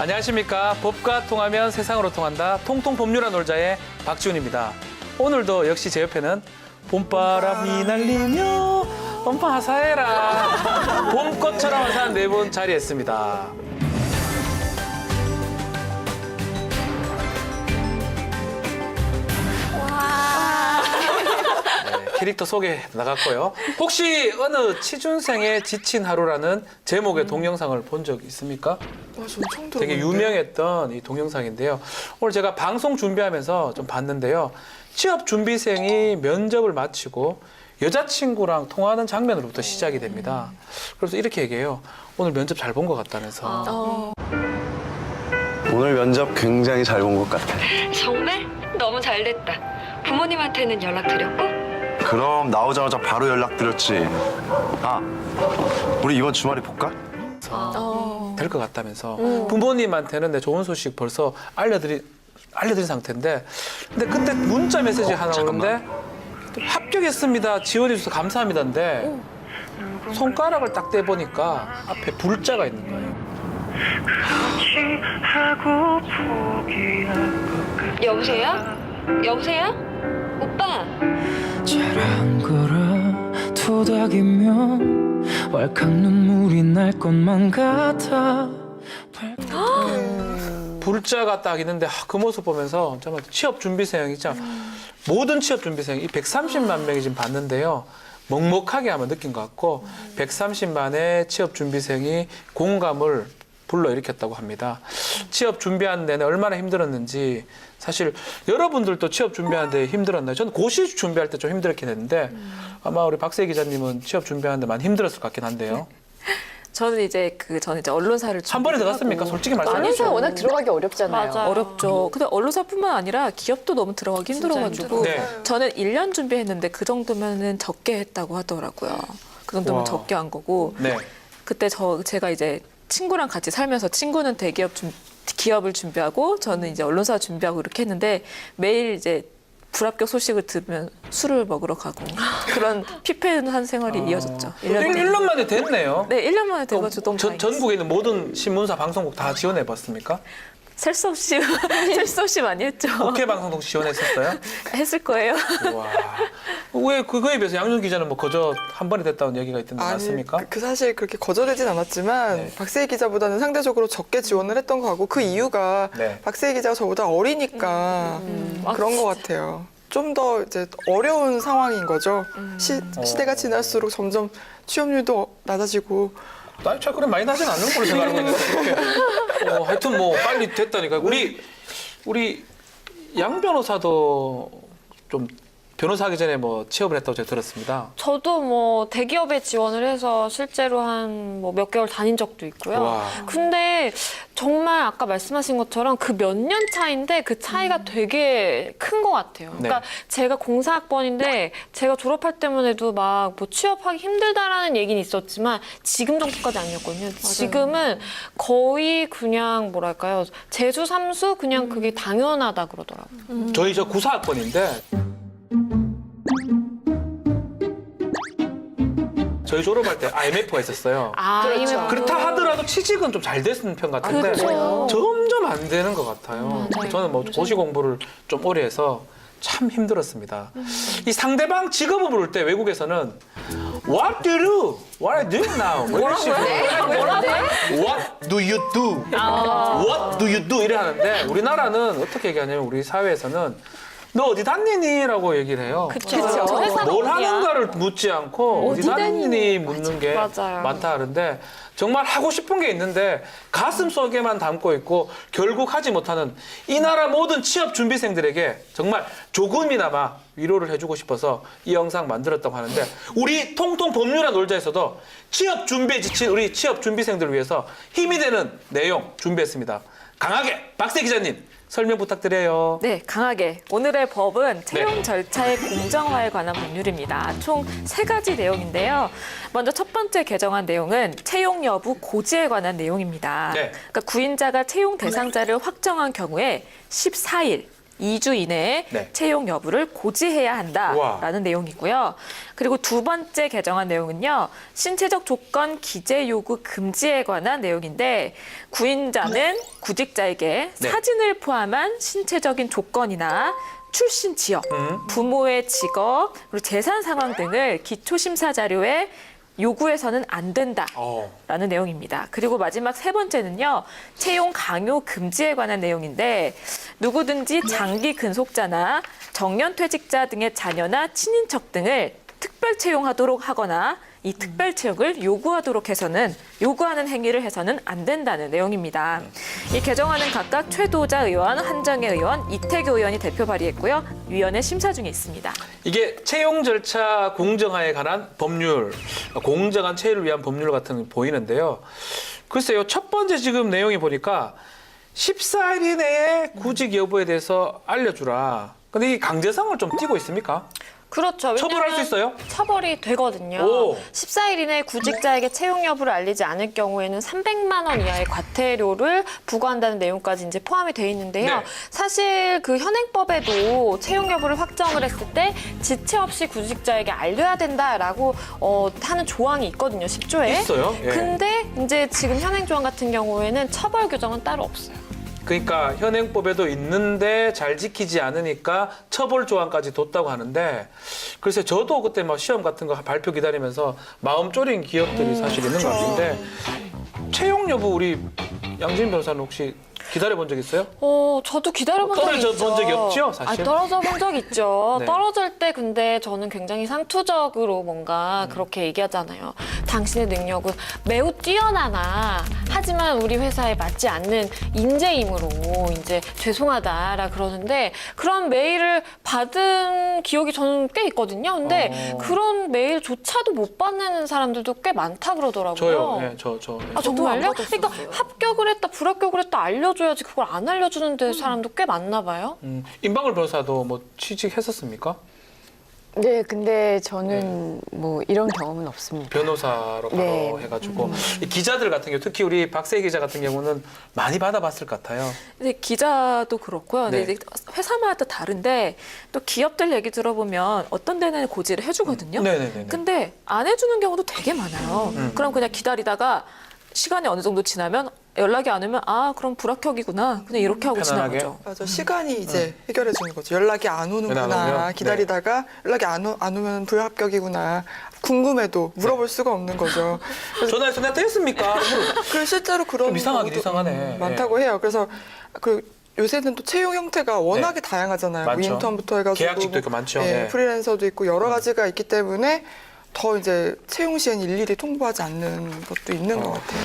안녕하십니까. 법과 통하면 세상으로 통한다. 통통 법률안 놀자의 박지훈입니다. 오늘도 역시 제 옆에는 봄바람이 날리며 봄바 화사해라. 봄꽃처럼 화사한 네 분 자리했습니다. 캐릭터 소개 나갔고요. 혹시 어느 취준생의 지친 하루라는 제목의 동영상을 본 적 있습니까? 전 처음 들어봤는데. 되게 유명했던 이 동영상인데요. 오늘 제가 방송 준비하면서 좀 봤는데요. 취업 준비생이 면접을 마치고 여자친구랑 통화하는 장면으로부터 시작이 됩니다. 그래서 이렇게 얘기해요. 오늘 면접 잘 본 것 같다면서. 오늘 면접 굉장히 잘 본 것 같아. 정말? 너무 잘 됐다. 부모님한테는 연락드렸고? 그럼 나오자마자 바로 연락드렸지. 아, 우리 이번 주말에 볼까? 될 것 같다면서. 부모님한테는 내 좋은 소식 벌써 알려드린 상태인데, 근데 그때 문자 메시지 하나 오는데 합격했습니다. 지원해주셔서 감사합니다인데 손가락을 딱 떼보니까 앞에 불자가 있는 거예요. 여보세요? 여보세요? 오빠? 잘한 거라 토닥이면 왈칵 눈물이 날 것만 같아. 불자가 딱 있는데 그 모습 보면서 정말 취업 준비생이 진짜 모든 취업 준비생 이 130만 명이 지금 봤는데요. 먹먹하게 한번 느낀 것 같고 130만의 취업 준비생이 공감을 불러일으켰다고 합니다. 취업 준비하는 데는 얼마나 힘들었는지 사실 여러분들도 취업 준비하는데 힘들었나요? 저는 고시 준비할 때 좀 힘들었긴 했는데 아마 우리 박세희 기자님은 취업 준비하는데 많이 힘들었을 것 같긴 한데요. 저는 이제 언론사를 한 번에 들어갔습니까? 솔직히 말씀해 주세요. 언론사 워낙 들어가기 어렵잖아요. 맞아요. 어렵죠. 근데 언론사뿐만 아니라 기업도 너무 들어가기 힘들어가지고 네. 저는 1년 준비했는데 그 정도면은 적게 했다고 하더라고요. 그 정도면 와. 적게 한 거고 네. 그때 제가 이제 친구랑 같이 살면서 친구는 기업을 준비하고 저는 이제 언론사 준비하고 이렇게 했는데 매일 이제 불합격 소식을 들으면 술을 먹으러 가고 그런 피폐한 생활이 이어졌죠. 1년 만에 됐네요. 네, 1년 만에 돼가지고 너무 다행이었어요. 전국에 있는 모든 신문사, 방송국 다 지원해 봤습니까? 셀 수 없이 많이 했죠. 국회 방송국 지원했었어요? 했을 거예요. 와. 왜 그거에 비해서 양준 기자는 뭐 거저 한 번에 됐다는 얘기가 있던데 맞습니까? 그 사실 그렇게 거절되진 않았지만 네. 박세희 기자보다는 상대적으로 적게 지원을 했던 거 같고 그 이유가 네. 박세희 기자가 저보다 어리니까 그런 것 같아요. 좀 더 이제 어려운 상황인 거죠. 시대가 지날수록 점점 취업률도 낮아지고 나이 차이 그래 많이 나진 않는 걸로 제가 알고 있는데 그렇게 하여튼 뭐 빨리 됐다니까. 우리 양 변호사도 좀 변호사하기 전에 뭐 취업을 했다고 제가 들었습니다. 저도 뭐 대기업에 지원을 해서 실제로 한 뭐 몇 개월 다닌 적도 있고요. 와. 근데 정말 아까 말씀하신 것처럼 그 몇 년 차인데 그 차이가 되게 큰 것 같아요. 그러니까 네. 제가 공사학번인데 제가 졸업할 때만 해도 막 뭐 취업하기 힘들다라는 얘기는 있었지만 지금 정도까지 아니었거든요. 지금은 거의 그냥 뭐랄까요. 재수, 삼수 그냥 그게 당연하다 그러더라고요. 저희 저 구사학번인데 저희 졸업할 때 IMF가 있었어요. 그렇죠. 그렇다 하더라도 취직은 좀 잘 됐는 편 같은데 그렇죠. 점점 안 되는 것 같아요. 맞아요. 저는 뭐 고시 공부를 좀 오래 해서 참 힘들었습니다. 이 상대방 직업을 부를 때 외국에서는 What do you do? What are you doing now? 뭐라고? What do you do? What do you do? 이래 하는데 우리나라는 어떻게 얘기하냐면 우리 사회에서는 너 어디 다니니? 라고 얘기를 해요. 그쵸. 뭘 회사가 어디야? 하는가를 묻지 않고 어디 다니니 묻는 게 맞아요. 많다 하는데 정말 하고 싶은 게 있는데 가슴 속에만 담고 있고 결국 하지 못하는 이 나라 모든 취업 준비생들에게 정말 조금이나마 위로를 해주고 싶어서 이 영상 만들었다고 하는데 우리 통통 법률안 놀자에서도 취업 준비에 지친 우리 취업 준비생들을 위해서 힘이 되는 내용 준비했습니다. 강하게 박세 기자님 설명 부탁드려요. 네, 강하게. 오늘의 법은 채용 절차의 공정화에 관한 법률입니다. 총 3가지 내용인데요. 먼저 첫 번째 개정한 내용은 채용 여부 고지에 관한 내용입니다. 네. 그러니까 구인자가 채용 대상자를 확정한 경우에 14일 2주 이내에 네. 채용 여부를 고지해야 한다라는 내용이고요. 그리고 두 번째 개정한 내용은요. 신체적 조건 기재 요구 금지에 관한 내용인데 구인자는 구직자에게 네. 사진을 포함한 신체적인 조건이나 출신 지역, 부모의 직업, 그리고 재산 상황 등을 기초심사 자료에 요구해서는 안 된다라는 내용입니다. 그리고 마지막 세 번째는요. 채용 강요 금지에 관한 내용인데 누구든지 장기 근속자나 정년퇴직자 등의 자녀나 친인척 등을 특별 채용하도록 하거나 이 특별 채용을 요구하는 행위를 해서는 안 된다는 내용입니다. 이 개정안은 각각 최도자 의원, 한정혜 의원, 이태규 의원이 대표 발의했고요. 위원회 심사 중에 있습니다. 이게 채용 절차 공정화에 관한 법률, 공정한 채용을 위한 법률 같은 게 보이는데요. 글쎄요, 첫 번째 지금 내용이 보니까 14일 이내에 구직 여부에 대해서 알려주라. 근데 이 강제성을 좀 띠고 있습니까? 그렇죠. 처벌할 수 왜냐면 있어요? 처벌이 되거든요. 오. 14일 이내에 구직자에게 채용 여부를 알리지 않을 경우에는 300만 원 이하의 과태료를 부과한다는 내용까지 이제 포함이 돼 있는데요. 네. 사실 그 현행법에도 채용 여부를 확정을 했을 때 지체 없이 구직자에게 알려야 된다라고 하는 조항이 있거든요. 10조에. 있어요? 예. 근데 이제 지금 현행 조항 같은 경우에는 처벌 규정은 따로 없어요. 그러니까 현행법에도 있는데 잘 지키지 않으니까 처벌 조항까지 뒀다고 하는데 글쎄 저도 그때 막 시험 같은 거 발표 기다리면서 마음 졸인 기억들이 사실 있는 것 같은데 채용 여부 우리 양진 변호사는 혹시 기다려본 적 있어요? 저도 기다려본 적이 있죠. 떨어져 본 적이 없죠, 사실? 떨어져 본 적 있죠. 네. 떨어질 때 근데 저는 굉장히 상투적으로 뭔가 그렇게 얘기하잖아요. 당신의 능력은 매우 뛰어나나 하지만 우리 회사에 맞지 않는 인재이므로 이제 죄송하다라 그러는데 그런 메일을 받은 기억이 저는 꽤 있거든요. 근데 그런 메일조차도 못 받는 사람들도 꽤 많다 그러더라고요. 저요. 네, 저. 아, 정말요? 안 받았었어요. 그러니까 합격을 했다, 불합격을 했다 알려줘야지 그걸 안 알려주는 데 사람도 꽤 많나 봐요. 임방울 변호사도 뭐 취직했었습니까? 네, 근데 저는 뭐 이런 경험은 없습니다. 변호사로 바로 네. 해가지고 이 기자들 같은 경우 특히 우리 박세희 기자 같은 경우는 많이 받아봤을 것 같아요. 근데 기자도 그렇고요. 근데 네. 이제 회사마다 다른데 또 기업들 얘기 들어보면 어떤 데는 고지를 해주거든요. 네네네. 근데 안 해주는 경우도 되게 많아요. 그럼 그냥 기다리다가 시간이 어느 정도 지나면 연락이 안 오면 그럼 불합격이구나. 그냥 이렇게 하고 편안하게. 지나가죠. 맞아. 시간이 이제 해결해 주는 거죠. 연락이 안 안 오는구나. 오면? 기다리다가 연락이 안 오면 불합격이구나. 궁금해도 물어볼 수가 없는 거죠. 전화해서 내가 됐습니까? 그래서 실제로 그런 좀 이상하긴 경우도, 이상하네. 많다고 해요. 그래서 그 요새는 또 채용 형태가 워낙에 다양하잖아요. 뭐 많죠. 인턴부터 해가지고 계약직도 있고 많죠. 예, 네. 프리랜서도 있고 여러 가지가 있기 때문에 더 이제 채용 시엔 일일이 통보하지 않는 것도 있는 것 같아요.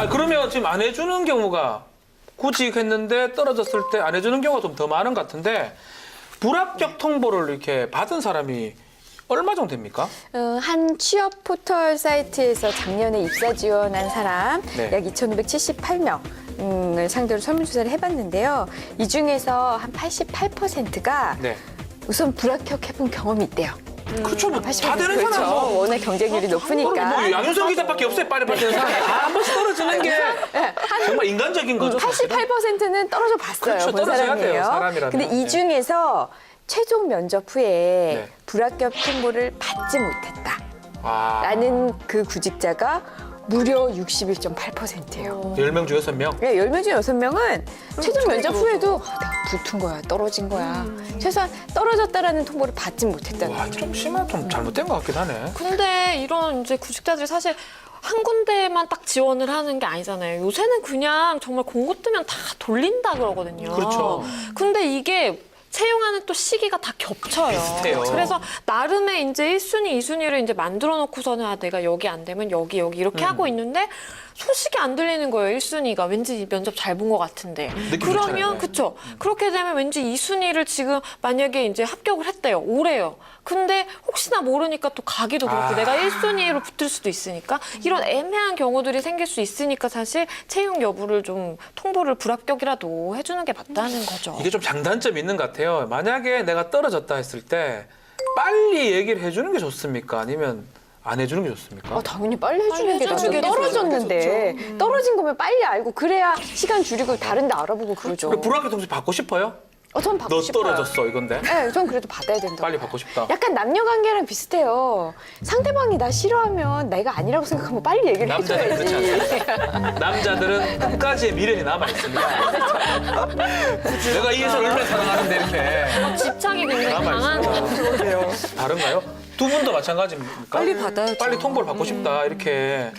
그러면 지금 안 해주는 경우가 구직했는데 떨어졌을 때 안 해주는 경우가 좀 더 많은 것 같은데 불합격 통보를 이렇게 받은 사람이 얼마 정도 됩니까? 한 취업 포털 사이트에서 작년에 입사 지원한 사람 네. 약 2,578명을 상대로 설문조사를 해봤는데요. 이 중에서 한 88%가 네. 우선 불합격해본 경험이 있대요. 그렇죠. 뭐다 88%. 되는 그렇죠. 사람. 워낙 경쟁률이 높으니까. 뭐 양윤석 기자밖에 없어요. 빠르빠르는 사람. 한 번씩 떨어지는 게 정말 인간적인 거죠. 사실은. 88%는 떨어져 봤어요. 그렇죠. 본 떨어져야 사람이에요. 돼요, 사람이라면. 근데 이 네. 중에서 최종 면접 후에 네. 불합격 통보를 받지 못했다. 아, 라는 그 구직자가 무려 61.8%예요. 10명 중 6명. 네, 10명 중 6명은 최종 면접 후에도 내가 붙은 거야, 떨어진 거야. 최소한 떨어졌다라는 통보를 받지 못했다는 와, 거죠. 좀 심한, 좀 잘못된 것 같긴 하네. 근데 이런 이제 구직자들이 사실 한 군데만 딱 지원을 하는 게 아니잖아요. 요새는 그냥 정말 공고 뜨면 다 돌린다 그러거든요. 그렇죠. 근데 이게 채용하는 또 시기가 다 겹쳐요. 비슷해요. 그래서 나름의 이제 1순위, 2순위를 이제 만들어 놓고서는 내가 여기 안 되면 여기 이렇게 하고 있는데 소식이 안 들리는 거예요. 1순위가 왠지 면접 잘 본 것 같은데. 느낌 좋잖아요. 그러면 그쵸. 그렇게 되면 왠지 2순위를 지금 만약에 이제 합격을 했대요. 올해요. 근데 혹시나 모르니까 또 가기도 그렇고 내가 1순위로 붙을 수도 있으니까 이런 애매한 경우들이 생길 수 있으니까 사실 채용 여부를 좀 통보를 불합격이라도 해주는 게 맞다는 거죠. 이게 좀 장단점이 있는 것 같아요. 만약에 내가 떨어졌다 했을 때 빨리 얘기를 해주는 게 좋습니까? 아니면 안 해주는 게 좋습니까? 당연히 빨리 해주는 게 낫죠. 해주는 게 떨어졌는데 떨어진 거면 빨리 알고 그래야 시간 줄이고 다른 데 알아보고 그러죠. 그래, 불합격 통지 받고 싶어요? 전 받고 너 싶어요. 떨어졌어 이건데 네, 전 그래도 받아야 된다. 빨리 받고 싶다. 약간 남녀 관계랑 비슷해요. 상대방이 나 싫어하면 내가 아니라고 생각하면 빨리 얘기를 남자들은 그렇지 해줘야지. 않습니다. 남자들은 끝까지의 미련이 남아 있습니다. 내가 이 여자를 얼마나 사랑하는데 이렇게 집착이 굉장히 남아 강한 있습니다. 그래요. 다른가요? 두 분도 마찬가지입니까? 빨리 받아야죠. 빨리 통보를 받고 싶다 이렇게.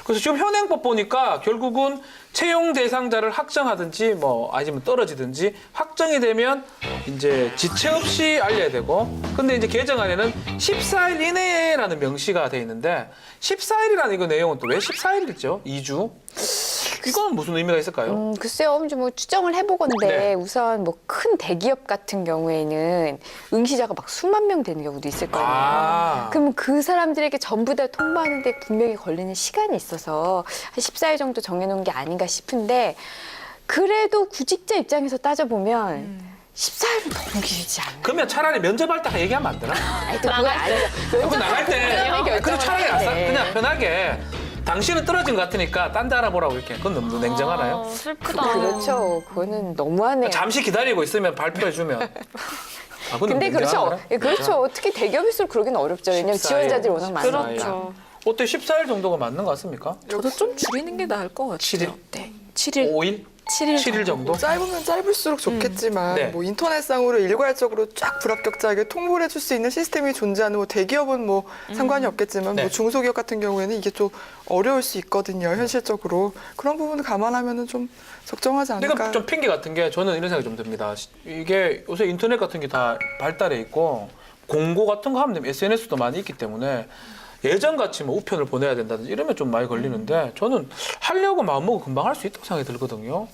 그래서 지금 현행법 보니까 결국은 채용 대상자를 확정하든지 뭐 아니면 떨어지든지 확정이 되면 이제 지체 없이 알려야 되고, 근데 이제 개정안에는 14일 이내라는 명시가 돼 있는데 14일이라는 이거 내용은 또 왜 14일이죠? 2주? 이건 무슨 의미가 있을까요? 글쎄요, 좀 뭐 추정을 해보건데 네. 우선 뭐 큰 대기업 같은 경우에는 응시자가 막 수만 명 되는 경우도 있을 거 아니에요. 아. 그럼 그 사람들에게 전부 다 통보하는데 분명히 걸리는 시간이 있어서 한 14일 정도 정해놓은 게 아닌가 싶은데, 그래도 구직자 입장에서 따져보면 14일은 너무 길지 않나요? 그러면 차라리 면접할 때 얘기하면 안 되나? 아니, 또 그건 아니죠. 그럼 나갈 때 결정을 그래 차라리 해야 돼. 그냥 편하게 당신은 떨어진 것 같으니까 딴 데 알아보라고 이렇게. 그건 너무 냉정하나요? 슬프다. 그렇죠. 그거는 너무하네요. 잠시 기다리고 있으면 발표해주면. 아, 그건 근데 그렇죠. 냉정하나? 예, 그렇죠. 특히 대기업일수록 그러기는 어렵죠. 왜냐면 14일. 지원자들이 워낙 많으니까. 그렇죠. 어때 14일 정도가 맞는 것 같습니까? 저도 좀 줄이는 게 나을 것 같아요. 7일? 네, 7일. 5일? 7일, 정도? 짧으면 짧을수록 좋겠지만 네. 뭐 인터넷상으로 일괄적으로 쫙 불합격자에게 통보를 해줄 수 있는 시스템이 존재하는 뭐 대기업은 뭐 상관이 없겠지만 네. 뭐 중소기업 같은 경우에는 이게 좀 어려울 수 있거든요. 현실적으로 그런 부분을 감안하면은 좀 적정하지 않을까. 내가 좀 핑계 같은 게 저는 이런 생각이 좀 듭니다. 이게 요새 인터넷 같은 게 다 발달해 있고 공고 같은 거 하면 되면 SNS도 많이 있기 때문에 예전같이 뭐 우편을 보내야 된다든지 이러면 좀 많이 걸리는데 저는 하려고 마음먹으면 금방 할 수 있다고 생각이 들거든요.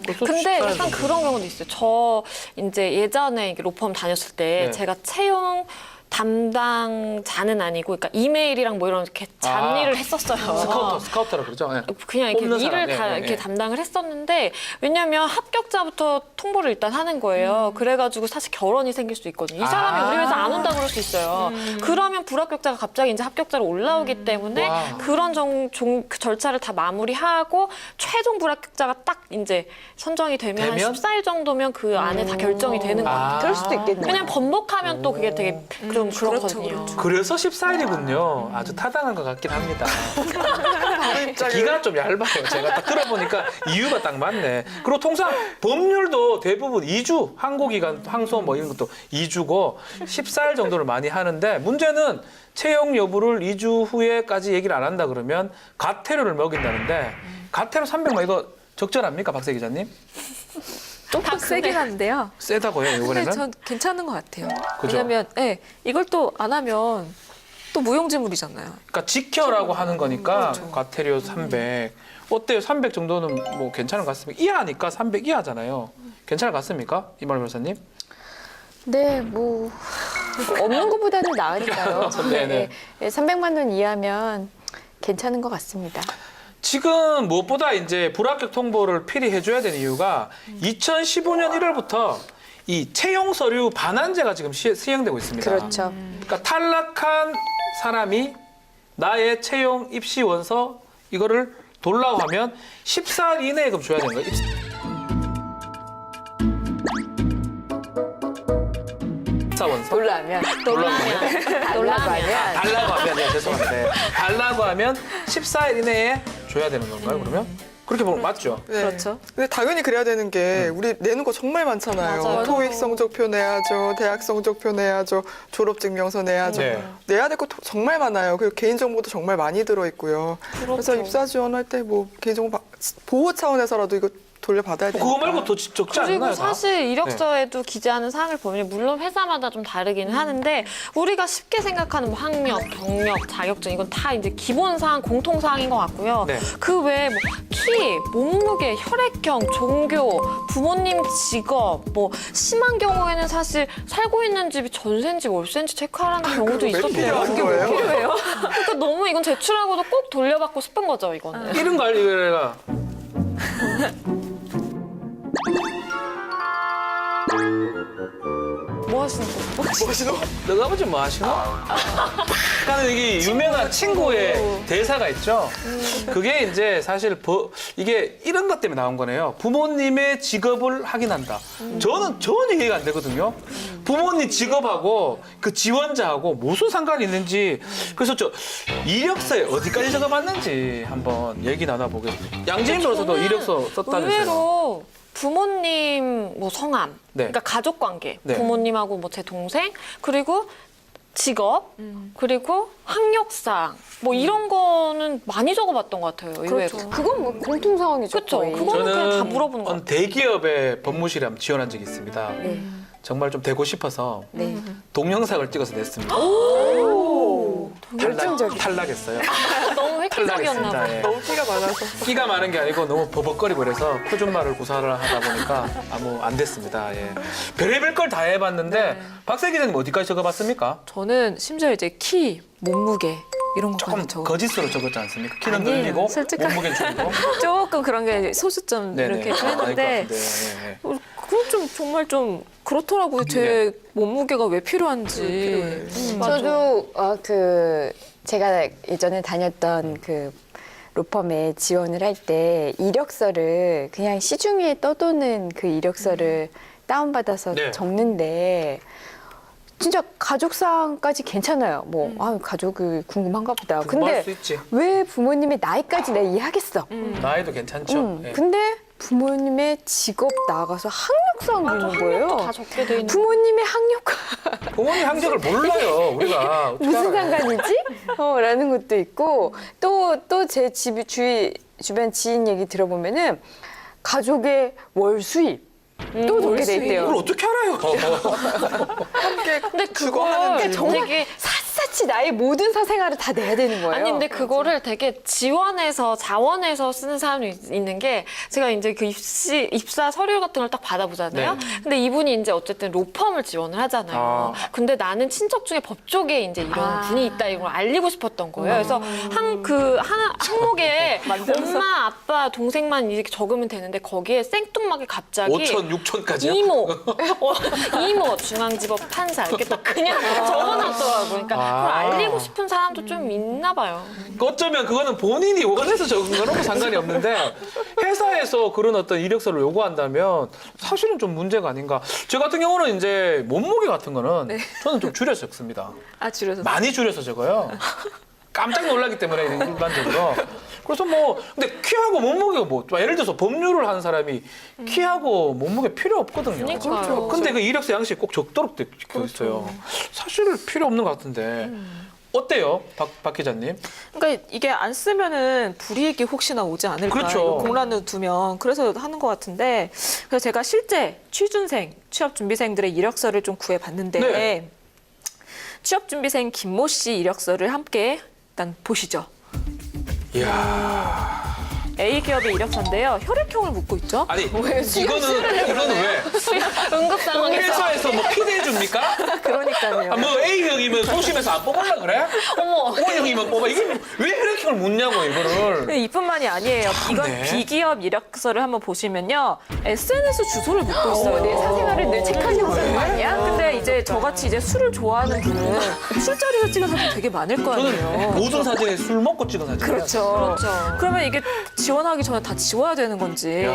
그래서 근데 14일 약간 정도. 그런 경우도 있어요. 저 이제 예전에 로펌 다녔을 때 네. 제가 채용 담당자는 아니고, 그러니까 이메일이랑 뭐 이런 이렇게 잡일을 했었어요. 스카우터라 그러죠. 네. 그냥 이렇게 뽑는 일을 사람, 다 예, 예, 이렇게 예. 담당을 했었는데, 왜냐면 합격자부터 통보를 일단 하는 거예요. 그래가지고 사실 결혼이 생길 수 있거든요. 이 사람이 아. 우리 회사 안 온다 그럴 수 있어요. 그러면 불합격자가 갑자기 이제 합격자로 올라오기 때문에 와. 그런 그 절차를 다 마무리하고 최종 불합격자가 딱 이제 선정이 되면 한 되면? 14일 정도면 그 안에 다 결정이 되는 것 같아요. 그럴 수도 있겠네요. 그냥 번복하면 또 그게 되게 좀 그렇거든요. 그래서 14일이군요. 아주 타당한 것 같긴 합니다. 기가 좀 얇아요. 제가 딱 들어보니까 이유가 딱 맞네. 그리고 통상 법률도 대부분 2주, 항고기간, 항소 뭐 이런 것도 2주고 14일 정도를 많이 하는데, 문제는 채용 여부를 2주 후에까지 얘기를 안 한다 그러면 가태료를 먹인다는데, 가태료 300만 이거 적절합니까, 박세 기자님? 조금 세긴 한데요. 세다고요, 근데 이번에는? 전 괜찮은 것 같아요. 그죠? 왜냐면 이걸 또 안 하면 또 무용지물이잖아요. 그러니까 지켜라고 하는 거니까 과태료 300. 어때요? 300 정도는 뭐 괜찮은 것 같습니까? 이하니까 300 이하잖아요. 괜찮을 것 같습니까? 이말 변호사님? 네, 뭐 없는 것보다는 나으니까요. 네네. 300만 원 이하면 괜찮은 것 같습니다. 지금 무엇보다 이제 불합격 통보를 필히 해줘야 되는 이유가 2015년 1월부터 이 채용 서류 반환제가 지금 시행되고 있습니다. 그렇죠. 그러니까 탈락한 사람이 나의 채용 입시 원서 이거를 돌라고 하면 14일 이내에 그럼 줘야 되는 거예요. 입사 원서. 놀라면 달라고 하면 네, 죄송합니다. 네. 달라고 하면 14일 이내에 줘야 되는 건가요? 그러면 그렇게 보면 맞죠? 네. 그렇죠. 근데 당연히 그래야 되는 게 우리 내는 거 정말 많잖아요. 맞아요. 토익 성적표 내야죠, 대학 성적표 내야죠, 졸업증명서 내야죠. 네. 내야 될 거 정말 많아요. 그리고 개인정보도 정말 많이 들어 있고요. 그래서 입사 지원할 때 뭐 개인정보 보호 차원에서라도 이거 돌려받아야 돼요. 그거 말고 더 적지 않나요? 그리고 다? 사실 이력서에도 기재하는 사항을 보면 물론 회사마다 좀 다르기는 하는데, 우리가 쉽게 생각하는 뭐 학력, 경력, 자격증 이건 다 이제 기본 사항, 공통 사항인 것 같고요. 네. 그 외에 뭐 키, 몸무게, 혈액형, 종교, 부모님 직업, 뭐 심한 경우에는 사실 살고 있는 집이 전세인지 월세인지 체크하라는 경우도 그거 왜 있었대요. 필요한 거예요? 필요해요? 그러니까 너무 이건 제출하고도 꼭 돌려받고 싶은 거죠, 이거는. 이런 거 알리가 뭐 하시는 거? 멋있어. 너가 아버지 뭐 하시노? 그러니까 이게 유명한 친구의 대사가 있죠. 그게 이제 사실 이게 이런 것 때문에 나온 거네요. 부모님의 직업을 확인한다. 저는 전혀 이해가 안 되거든요. 부모님 직업하고 그 지원자하고 무슨 상관이 있는지. 그래서 저 이력서에 어디까지 적어봤는지 한번 얘기 나눠보겠습니다. 양지민 변호사도 이력서 썼다면서요. 의외로 부모님 뭐 성함, 네. 그러니까 가족 관계, 네. 부모님하고 뭐 제 동생, 그리고 직업, 그리고 학력상 뭐 이런 거는 많이 적어봤던 것 같아요. 의외로. 그건 뭐 공통 상황이죠. 그렇죠. 거의. 그거는 그냥 다 물어보는 거 저는 대기업의 법무실에 한번 지원한 적이 있습니다. 네. 정말 좀 되고 싶어서 네. 동영상을 찍어서 냈습니다. 탈락했어요. 너무 획기적이었나 탈락했습니다. 봐요. 예. 너무 티가 많아서. 끼가 많은 게 아니고 너무 버벅거리고 그래서 표준말을 구사를 하다 보니까 아무 안 됐습니다. 예. 별의별 걸 다 해봤는데 박세 기자님 어디까지 적어봤습니까? 저는 심지어 이제 키, 몸무게 이런 조금 것까지 적어. 거짓으로 적었지 않습니까? 키는 아니에요. 늘리고 솔직하게. 몸무게는 줄이고. 조금 그런 게 소수점 네네. 이렇게 좀 알 것 했는데 같은데, 예, 예. 그건 좀 정말 좀 그렇더라고요. 제 몸무게가 왜 필요한지. 저도 제가 예전에 다녔던 그 로펌에 지원을 할 때 이력서를 그냥 시중에 떠도는 그 이력서를 다운받아서 네. 적는데 진짜 가족상까지 괜찮아요. 뭐 가족이 궁금한가 보다. 궁금할 근데 수 있지. 왜 부모님의 나이까지 내가 이해하겠어. 나이도 괜찮죠. 예. 근데 부모님의 직업 나가서 학력상 있는 거예요. 다 적게 돼 있는. 부모님의 학력과 부모님 학력을 몰라요. 우리가 어떻게 무슨 알아요? 상관이지? 라는 것도 있고 또 제 주변 지인 얘기 들어보면은 가족의 월 수입 또 적게 돼 있대요. 그걸 어떻게 알아요? 함께 근데 주거하는 그걸 길목? 되게 샅샅이 나의 모든 사생활을 다 내야 되는 거예요. 아니 근데 그거를 되게 지원해서 자원해서 쓰는 사람이 있는 게 제가 이제 그 입사 서류 같은 걸 딱 받아보잖아요. 네. 근데 이분이 이제 어쨌든 로펌을 지원을 하잖아요. 근데 나는 친척 중에 법 쪽에 이제 이런 분이 있다 이걸 알리고 싶었던 거예요. 그래서 항목에 엄마, 아빠, 동생만 이렇게 적으면 되는데 거기에 생뚱하게 갑자기 5천, 6천까지요? 이모, 이모, 중앙지법 판사 이렇게 딱 그냥 적어놨더라고요. 그러니까 그걸 알리고 싶은 사람도 좀 있나 봐요. 어쩌면 그거는 본인이 원해서 적은 거랑 상관이 없는데 회사에서 그런 어떤 이력서를 요구한다면 사실은 좀 문제가 아닌가. 저 같은 경우는 이제 몸무게 같은 거는 저는 좀 줄여서 적습니다. 아 줄여서. 많이 줄여서 적어요. 깜짝 놀라기 때문에 일반적으로. 그래서 뭐 근데 키하고 몸무게가 뭐 예를 들어서 법률을 하는 사람이 키하고 몸무게 필요 없거든요. 그러니까요. 근데 그 이력서 양식이 꼭 적도록 돼 있어요. 사실 필요 없는 것 같은데 어때요, 박 기자님? 그러니까 이게 안 쓰면은 불이익이 혹시나 오지 않을까. 그렇죠. 이거 공란을 두면 그래서 하는 것 같은데 그래서 제가 실제 취준생, 취업준비생들의 이력서를 좀 구해봤는데 네. 취업준비생 김모 씨 이력서를 함께 일단 보시죠. 이야. A 기업의 이력서인데요. 혈액형을 묻고 있죠. 아니 이거는 왜 응급 상황에서 회사에서 뭐 피드해 줍니까? 그러니까요. 아, 뭐 A형이면 소심해서 안 뽑으려 그래? 어머. O형이면 뽑아. 이게 왜 혈액형을 묻냐고 이거를. 근데 이뿐만이 아니에요. 이건 네. B기업 이력서를 한번 보시면요. SNS 주소를 묻고 있어요. 내 사생활을 늘 체크하려고 쓰는 거 아니야? 근데 이제 저같이 이제 술을 좋아하는 분은 술자리에서 찍은 사진 되게 많을 거 저는 아니에요. 모든 사진에 술 먹고 찍은 사진. 그렇죠. 그렇죠. 그러면 이게 지원하기 전에 다 지워야 되는 건지.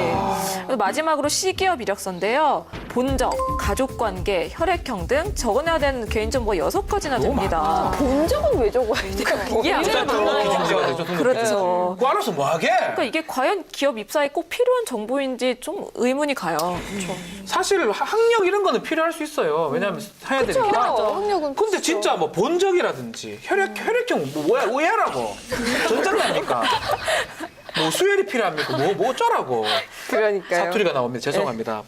그래서 마지막으로 C기업 이력서인데요. 본적, 가족관계, 혈액형 등 적어내야 되는 개인정보가 6가지나 됩니다. 본 적은 왜 적어야 돼? 이게 안 일단 등록기 문제가 되죠. 등록기. 그렇죠. 그거 알아서 뭐 하게? 그러니까 이게 과연 기업 입사에 꼭 필요한 정보인지 좀 의문이 가요. 사실 학력 이런 거는 필요할 수 있어요. 왜냐하면 해야 되니까. 학력은 근데 진짜 뭐 본적이라든지 혈액형 뭐 왜 하라고? 전자를 합니까? 뭐 수혈이 필요합니까? 뭐 어쩌라고? 그러니까요. 사투리가 나옵니다. 죄송합니다.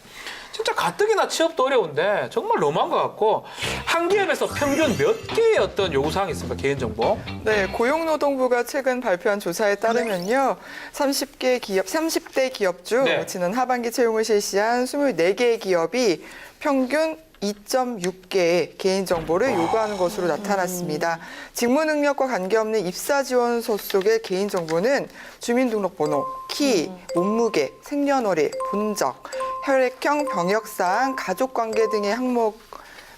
진짜 가뜩이나 취업도 어려운데 정말 너무한 것 같고 한 기업에서 평균 몇 개의 어떤 요구사항이 있습니까? 개인정보? 네, 고용노동부가 최근 발표한 조사에 따르면요. 30대 기업 중 네. 지난 하반기 채용을 실시한 24개의 기업이 평균 2.6개의 개인정보를 요구하는 것으로 나타났습니다. 직무 능력과 관계없는 입사 지원서 속의 개인정보는 주민등록번호, 키, 몸무게, 생년월일, 본적, 혈액형, 병역사항, 가족관계 등의 항목을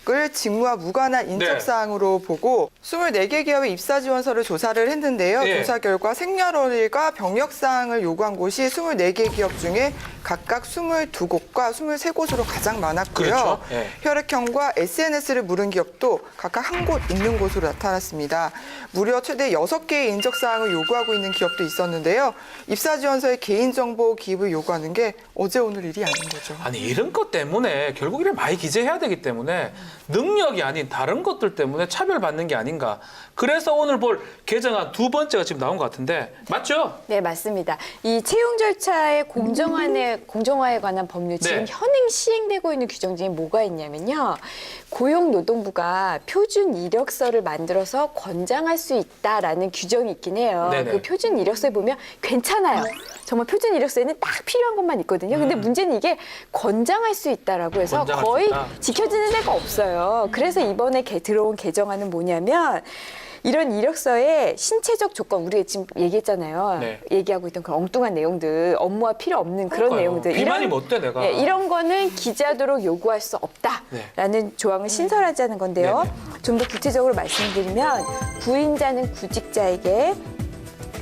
직무와 무관한 인적사항으로 보고 24개 기업의 입사 지원서를 조사를 했는데요. 네. 조사 결과 생년월일과 병역사항을 요구한 곳이 24개 기업 중에 각각 22곳과 23곳으로 가장 많았고요. 그렇죠. 네. 혈액형과 SNS를 물은 기업도 각각 한 곳 있는 곳으로 나타났습니다. 무려 최대 6개의 인적사항을 요구하고 있는 기업도 있었는데요. 입사 지원서에 개인정보 기입을 요구하는 게 어제 오늘 일이 아닌 거죠. 아니 이런 것 때문에 결국 이를 많이 기재해야 되기 때문에 능력이 아닌 다른 것들 때문에 차별받는 게 아닌가. 그래서 오늘 볼 개정안 두 번째가 지금 나온 것 같은데 맞죠? 네, 맞습니다. 이 채용 절차의 공정화에 관한 법률 지금 네. 현행 시행되고 있는 규정 중에 뭐가 있냐면요. 고용노동부가 표준 이력서를 만들어서 권장할 수 있다라는 규정이 있긴 해요. 네네. 그 표준 이력서에 보면 괜찮아요. 정말 표준 이력서에는 딱 필요한 것만 있거든요. 근데 문제는 이게 권장할 수 있다라고 해서 권장할 수 거의 있다. 지켜지는 데가 없어요. 그래서 이번에 들어온 개정안은 뭐냐면 이런 이력서의 신체적 조건, 우리가 지금 얘기했잖아요. 네. 얘기하고 있던 그런 엉뚱한 내용들, 업무와 필요 없는 그런 그러니까요. 내용들. 비만이 못돼 내가. 예, 이런 거는 기재하도록 요구할 수 없다라는 조항을 신설하자는 건데요. 네네. 좀 더 구체적으로 말씀드리면 구인자는 구직자에게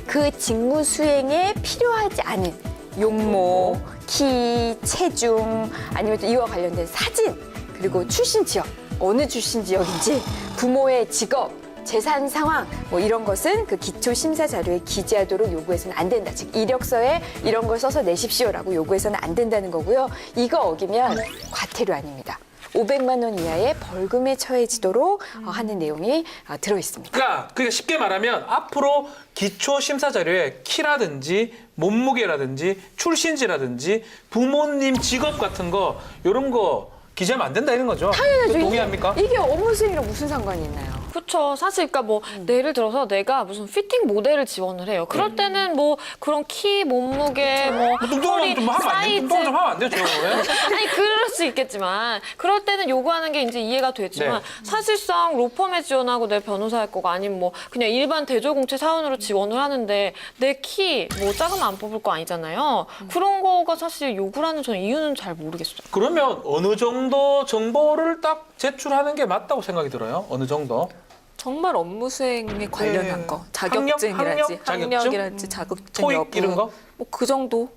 그 직무 수행에 필요하지 않은 용모, 키, 체중, 아니면 또 이와 관련된 사진, 그리고 출신 지역, 어느 출신 지역인지, 부모의 직업, 재산 상황 뭐 이런 것은 그 기초 심사 자료에 기재하도록 요구해서는 안 된다. 즉 이력서에 이런 걸 써서 내십시오라고 요구해서는 안 된다는 거고요. 이거 어기면 과태료 아닙니다. 500만 원 이하의 벌금에 처해지도록 하는 내용이 들어 있습니다. 그러니까 쉽게 말하면 앞으로 기초 심사 자료에 키라든지 몸무게라든지 출신지라든지 부모님 직업 같은 거 이런 거 기재하면 안 된다 이런 거죠. 당연하죠. 동의합니까? 이게 업무 수행이랑 무슨 상관이 있나요? 그렇죠. 사실 그러니까 뭐 예를 들어서 내가 무슨 피팅 모델을 지원을 해요. 그럴 때는 뭐 그런 키, 몸무게, 뭐 허리 좀 하면 안 돼. 사이즈 운동 좀 하면 안 되죠. 왜? 아니 그럴 수 있겠지만 그럴 때는 요구하는 게 이제 이해가 되지만 네. 사실상 로펌에 지원하고 내 변호사 할 거가 아니면 뭐 그냥 일반 대조공채 사원으로 지원을 하는데 내 키 뭐 작으면 안 뽑을 거 아니잖아요. 그런 거가 사실 요구라는 저는 이유는 잘 모르겠어요. 그러면 어느 정도 정보를 딱 제출하는 게 맞다고 생각이 들어요? 어느 정도? 정말 업무 수행에 관련한 네. 거, 자격증이랄지, 학력? 학력이랄지, 자격증 토익 여부, 이런 거? 뭐 그 정도.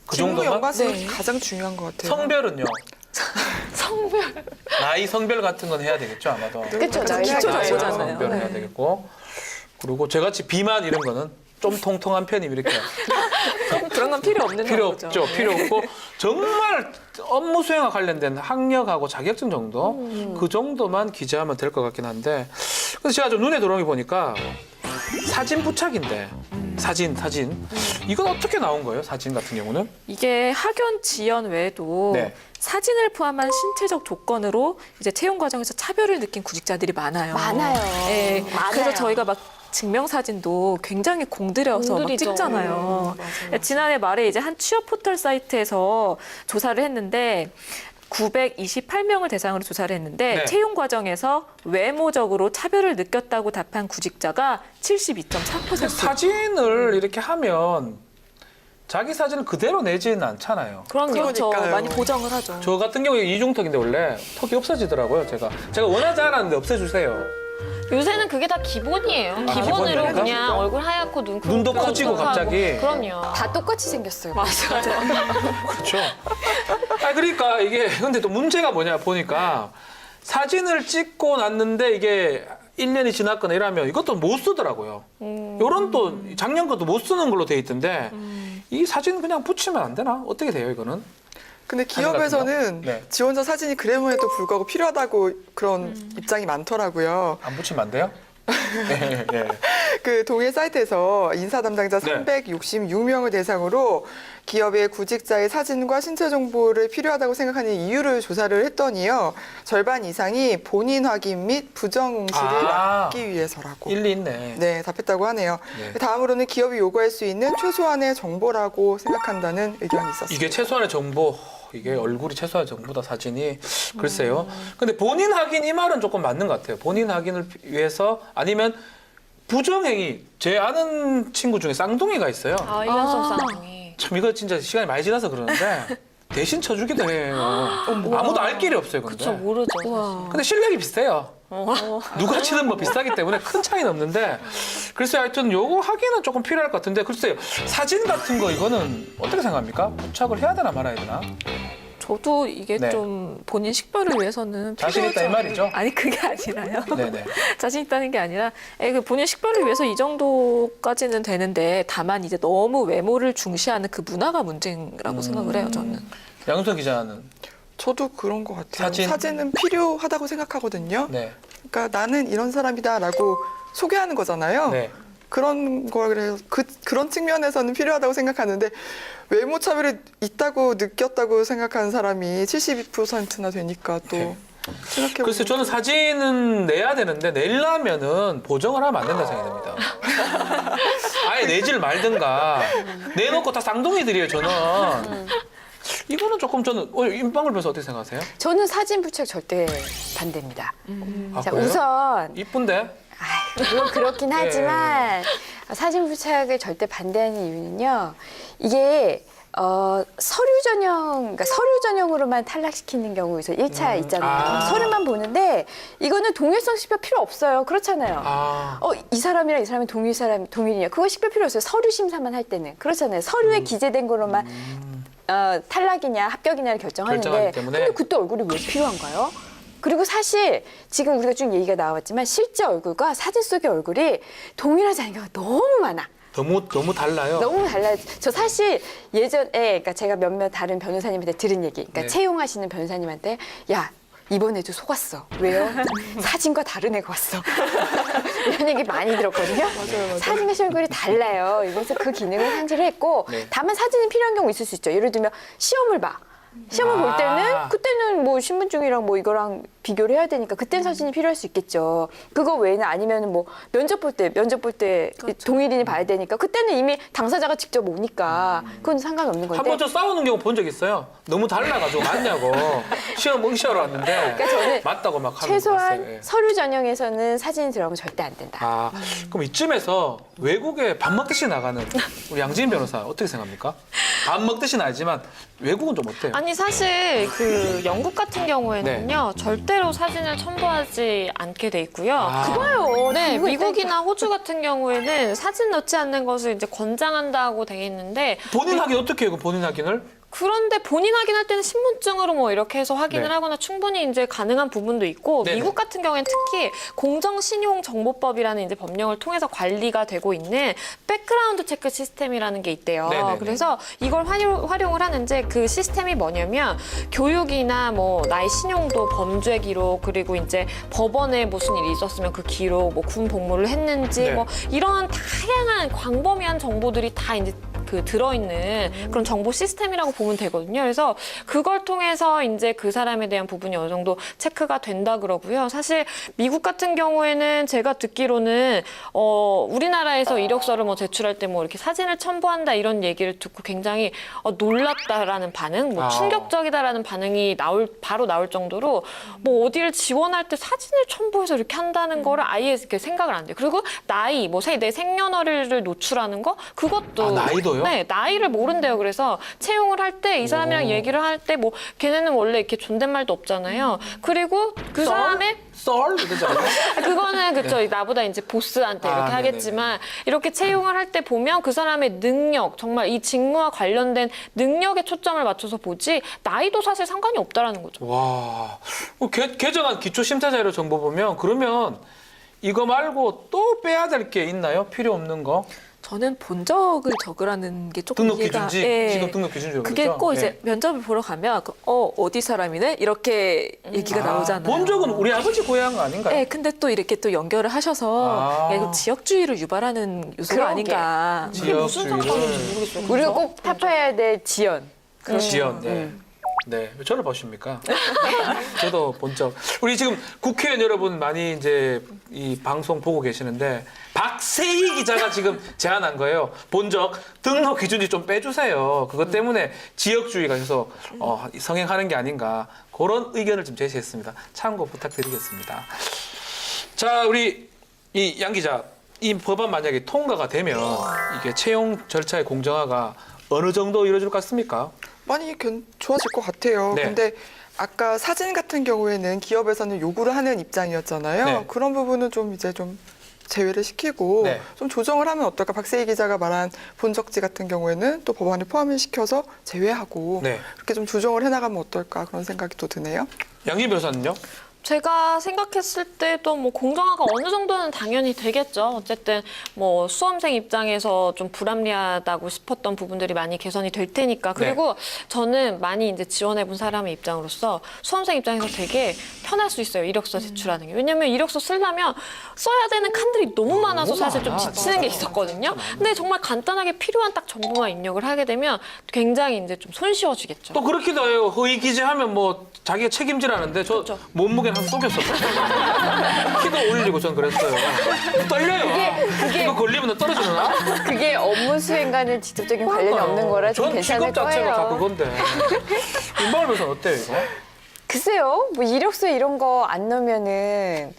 그 직무 정도만? 연관성이 네. 가장 중요한 것 같아요. 성별은요? 나이 성별 같은 건 해야 되겠죠 아마도. 그렇죠. 나이 기초 나이 정보잖아요. 성별은 해야 되겠고 그리고 저같이 비만 이런 거는 좀 통통한 편이면 이렇게 그런 건 필요 없는 필요 거죠. 없죠. 필요 없고 정말 업무 수행과 관련된 학력하고 자격증 정도 그 정도만 기재하면 될 것 같긴 한데 그래서 제가 좀 눈에 들어온 게 보니까 사진 부착인데 사진 이건 어떻게 나온 거예요? 사진 같은 경우는? 이게 학연 지연 외에도 네. 사진을 포함한 신체적 조건으로 이제 채용 과정에서 차별을 느낀 구직자들이 많아요. 많아요. 네. 많아요. 그래서 저희가 막 증명사진도 굉장히 공들여서 막 공들이죠. 찍잖아요. 지난해 말에 이제 한 취업 포털 사이트에서 조사를 했는데 928명을 대상으로 조사를 했는데 네. 채용 과정에서 외모적으로 차별을 느꼈다고 답한 구직자가 72.4%. 사진을 이렇게 하면 자기 사진을 그대로 내지는 않잖아요. 그렇죠. 그러니까요. 많이 보정을 하죠. 저 같은 경우에 이중턱인데 원래 턱이 없어지더라고요. 제가 원하지 않았는데 없애주세요. 요새는 그게 다 기본이에요. 기본으로 기본이에요? 그냥 얼굴 하얗고 눈도 커지고 갑자기. 그럼요. 다 똑같이 생겼어요. 그렇죠. 그러니까 이게 근데 또 문제가 뭐냐 보니까 사진을 찍고 났는데 이게 1년이 지났거나 이러면 이것도 못 쓰더라고요. 요런 또 작년 것도 못 쓰는 걸로 돼 있던데 이 사진 그냥 붙이면 안 되나? 어떻게 돼요 이거는? 근데 사진 같은 기업에서는 거? 네. 지원자 사진이 그래에도 불구하고 필요하다고 그런 입장이 많더라고요. 안 붙이면 안 돼요? 네, 네. 그 동해 사이트에서 인사 담당자 네. 366명을 대상으로 기업의 구직자의 사진과 신체 정보를 필요하다고 생각하는 이유를 조사를 했더니요. 절반 이상이 본인 확인 및 부정 응시를 막기 위해서라고. 일리 있네. 네, 답했다고 하네요. 네. 다음으로는 기업이 요구할 수 있는 최소한의 정보라고 생각한다는 의견이 있었습니다. 이게 최소한의 정보, 이게 얼굴이 최소한의 정보다 사진이 글쎄요. 근데 본인 확인 이 말은 조금 맞는 것 같아요. 본인 확인을 위해서 아니면 부정행위. 제 아는 친구 중에 쌍둥이가 있어요. 일련성 쌍둥이. 참 이거 진짜 시간이 많이 지나서 그러는데 대신 쳐주기도 해요. 아무도 알 길이 없어요. 근데. 그쵸, 모르죠. 사실. 근데 실력이 비슷해요. 누가 치든 뭐 비슷하기 때문에 큰 차이는 없는데 글쎄요, 하여튼 요거 하기는 조금 필요할 것 같은데 글쎄요, 사진 같은 거 이거는 어떻게 생각합니까? 부착을 해야 되나 말아야 되나? 저도 이게 네. 좀 본인 식별을 위해서는 자신 있다 이 말이죠? 아니 그게 아니라요. 네네. 자신 있다는 게 아니라 그 본인 식별을 위해서 이 정도까지는 되는데 다만 이제 너무 외모를 중시하는 그 문화가 문제라고 생각을 해요. 저는. 양은석 기자는 저도 그런 것 같아요. 사진? 사진은 필요하다고 생각하거든요. 네. 그러니까 나는 이런 사람이다라고 소개하는 거잖아요. 네. 그런 거를 그런 측면에서는 필요하다고 생각하는데 외모 차별이 있다고 느꼈다고 생각하는 사람이 72%나 되니까 또 네. 생각해보면 글쎄 저는 사진은 내야 되는데 내려면은 보정을 하면 안 된다 생각됩니다. 아예 내지를 말든가 내놓고 다 쌍둥이들이에요 저는. 이거는 조금 저는 임방울 변호사 어떻게 생각하세요? 저는 사진 부착 절대 반대입니다. 아, 자, 그래요? 우선 이쁜데? 물론 그렇긴 예. 하지만 사진 부착을 절대 반대하는 이유는요. 이게 서류 전형, 그러니까 서류 전형으로만 탈락시키는 경우에서 1차 있잖아요. 아. 서류만 보는데 이거는 동일성 식별 필요 없어요. 그렇잖아요. 아. 이 사람이랑 이 사람이 동일이냐. 그거 식별 필요 없어요. 서류 심사만 할 때는. 그렇잖아요. 서류에 기재된 걸로만 탈락이냐 합격이냐를 결정하는데 결정하기 때문에. 근데 그때 얼굴이 왜 필요한가요? 그리고 사실 지금 우리가 쭉 얘기가 나왔지만 실제 얼굴과 사진 속의 얼굴이 동일하지 않은 경우가 너무 많아. 너무 달라요. 너무 달라요. 저 사실 예전에 그러니까 제가 몇몇 다른 변호사님한테 들은 얘기, 그러니까 네. 채용하시는 변호사님한테 야 이번에도 속았어. 왜요? 사진과 다른 애가 왔어. 이런 얘기 많이 들었거든요. 맞아요. 사진과 실물이 달라요. 그래서 그 기능을 상실을 했고 네. 다만 사진이 필요한 경우 있을 수 있죠. 예를 들면 시험을 봐. 시험을 볼 때는 그때는 뭐 신분증이랑 뭐 이거랑 비교를 해야 되니까 그때는 사진이 필요할 수 있겠죠. 그거 외에는 아니면은 뭐 면접 볼 때 동일인이 봐야 되니까 그때는 이미 당사자가 직접 오니까 그건 상관없는 건데. 한 번 저 싸우는 경우 본 적 있어요. 너무 달라가지고 맞냐고 시험 응시하러 왔는데 그러니까 저는 맞다고 막 하는 거 최소한 봤어요. 예. 서류 전형에서는 사진이 들어가면 절대 안 된다. 아, 그럼 이쯤에서 외국에 밥 먹듯이 나가는 우리 양지인 변호사 어떻게 생각합니까? 밥 먹듯이 나지만 외국은 좀 어때요? 아니 사실 그 영국 같은 경우에는요 절대로 사진을 첨부하지 않게 돼 있고요. 아. 그거요. 네, 그거 미국이나 호주 같은 경우에는 사진 넣지 않는 것을 이제 권장한다고 돼 있는데 본인 확인 어떻게 해요? 그 본인 확인을? 그런데 본인 확인할 때는 신분증으로 뭐 이렇게 해서 확인을 네. 하거나 충분히 이제 가능한 부분도 있고 네네. 미국 같은 경우에는 특히 공정신용정보법이라는 이제 법령을 통해서 관리가 되고 있는 백그라운드 체크 시스템이라는 게 있대요. 네네네. 그래서 이걸 활용을 하는데 그 시스템이 뭐냐면 교육이나 뭐 나의 신용도, 범죄 기록, 그리고 이제 법원에 무슨 일이 있었으면 그 기록, 뭐 군 복무를 했는지 네. 뭐 이런 다양한 광범위한 정보들이 다 이제 그 들어있는 그런 정보 시스템이라고 보면 되거든요. 그래서 그걸 통해서 이제 그 사람에 대한 부분이 어느 정도 체크가 된다 그러고요. 사실 미국 같은 경우에는 제가 듣기로는 우리나라에서 이력서를 뭐 제출할 때 뭐 이렇게 사진을 첨부한다 이런 얘기를 듣고 굉장히 놀랐다라는 반응, 뭐 아. 충격적이다라는 반응이 바로 나올 정도로 뭐 어디를 지원할 때 사진을 첨부해서 이렇게 한다는 거를 아예 이렇게 생각을 안 돼요. 그리고 나이, 뭐 내 생년월일을 노출하는 거 그것도 아, 나이도요? 네, 나이를 모른대요. 그래서 채용을 할 때 이 사람이랑 얘기를 할 때 뭐 걔네는 원래 이렇게 존댓말도 없잖아요. 그리고 그 사람의 썰? 이러지 않아요? 그거는 그쵸. 나보다 이제 보스한테 이렇게 네네네. 하겠지만 이렇게 채용을 할 때 보면 그 사람의 능력, 정말 이 직무와 관련된 능력에 초점을 맞춰서 보지 나이도 사실 상관이 없다라는 거죠. 와, 개정한 기초심사자료 정보 보면 그러면 이거 말고 또 빼야 될 게 있나요? 필요 없는 거? 저는 본적을 적으라는 게 조금 등록 이해가 기준지? 예. 지금 등록 기준지 그게 그렇죠? 꼭 이제 예. 면접을 보러 가면 어디 사람이네 이렇게 얘기가 나오잖아요. 본 적은 우리 아버지 고향 아닌가요? 네, 근데 또 이렇게 또 연결을 하셔서 아. 이거 지역주의를 유발하는 요소가 그러게. 아닌가. 지역주의를 모르겠어요. 우리가 꼭 타파해야 될 지연. 지연. 네. 네, 왜 저를 보십니까? 저도 본 적. 우리 지금 국회의원 여러분 많이 이제 이 방송 보고 계시는데 박세희 기자가 지금 제안한 거예요. 본 적 등록 기준이 좀 빼주세요. 그것 때문에 지역주의가 계속 성행하는 게 아닌가 그런 의견을 좀 제시했습니다. 참고 부탁드리겠습니다. 자, 우리 이 양 기자, 이 법안 만약에 통과가 되면 이게 채용 절차의 공정화가 어느 정도 이루어질 것 같습니까? 많이 좋아질 것 같아요. 네. 근데 아까 사진 같은 경우에는 기업에서는 요구를 하는 입장이었잖아요. 네. 그런 부분은 좀 이제 좀 제외를 시키고 네. 좀 조정을 하면 어떨까? 박세희 기자가 말한 본적지 같은 경우에는 또 법안에 포함을 시켜서 제외하고 네. 그렇게 좀 조정을 해나가면 어떨까? 그런 생각이 또 드네요. 양희 변호사는요? 제가 생각했을 때도 뭐 공정화가 어느 정도는 당연히 되겠죠. 어쨌든 뭐 수험생 입장에서 좀 불합리하다고 싶었던 부분들이 많이 개선이 될 테니까. 그리고 저는 많이 이제 지원해본 사람의 입장으로서 수험생 입장에서 되게 편할 수 있어요. 이력서 제출하는 게. 왜냐면 이력서 쓰려면 써야 되는 칸들이 너무 많아서 사실 좀 지치는 게 있었거든요. 근데 정말 간단하게 필요한 딱 정보만 입력을 하게 되면 굉장히 이제 좀 손쉬워지겠죠. 또 그렇기도 해요. 허위 기재하면 뭐 자기가 책임지라는데 저 그렇죠. 몸무게는 한 쏘겼었어요. 키도 올리고 전 그랬어요. 떨려요. 이거 걸리면 떨어지나? 그게 업무 수행과는 직접적인 관련이 없는 거라 좀 전 괜찮을 직업 자체가 다 거예요. 그건데. 윤박을 변호사는 어때요 이거? 글쎄요, 뭐 이력서 이런 거 안 넣으면은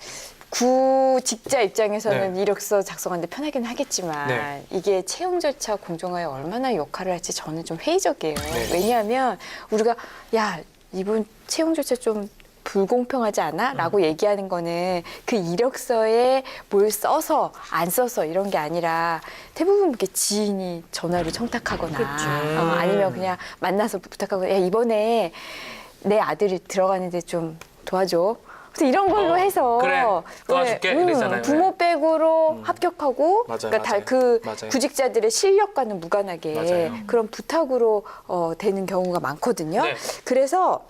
구직자 입장에서는 네. 이력서 작성하는데 편하긴 하겠지만 네. 이게 채용 절차 공정화에 얼마나 역할을 할지 저는 좀 회의적이에요. 네. 왜냐하면 우리가 야 이번 채용 절차 좀 불공평하지 않아? 라고 얘기하는 거는 그 이력서에 뭘 써서 안 써서 이런 게 아니라 대부분 이렇게 지인이 전화로 청탁하거나 아니면 그냥 만나서 부탁하거나 야 이번에 내 아들이 들어가는데 좀 도와줘. 그래서 이런 걸로 해서 그래, 도와줄게 이러잖아요. 부모 백으로 합격하고 맞아요, 그러니까 맞아요. 그 맞아요. 구직자들의 실력과는 무관하게 맞아요. 그런 부탁으로 되는 경우가 많거든요. 네. 그래서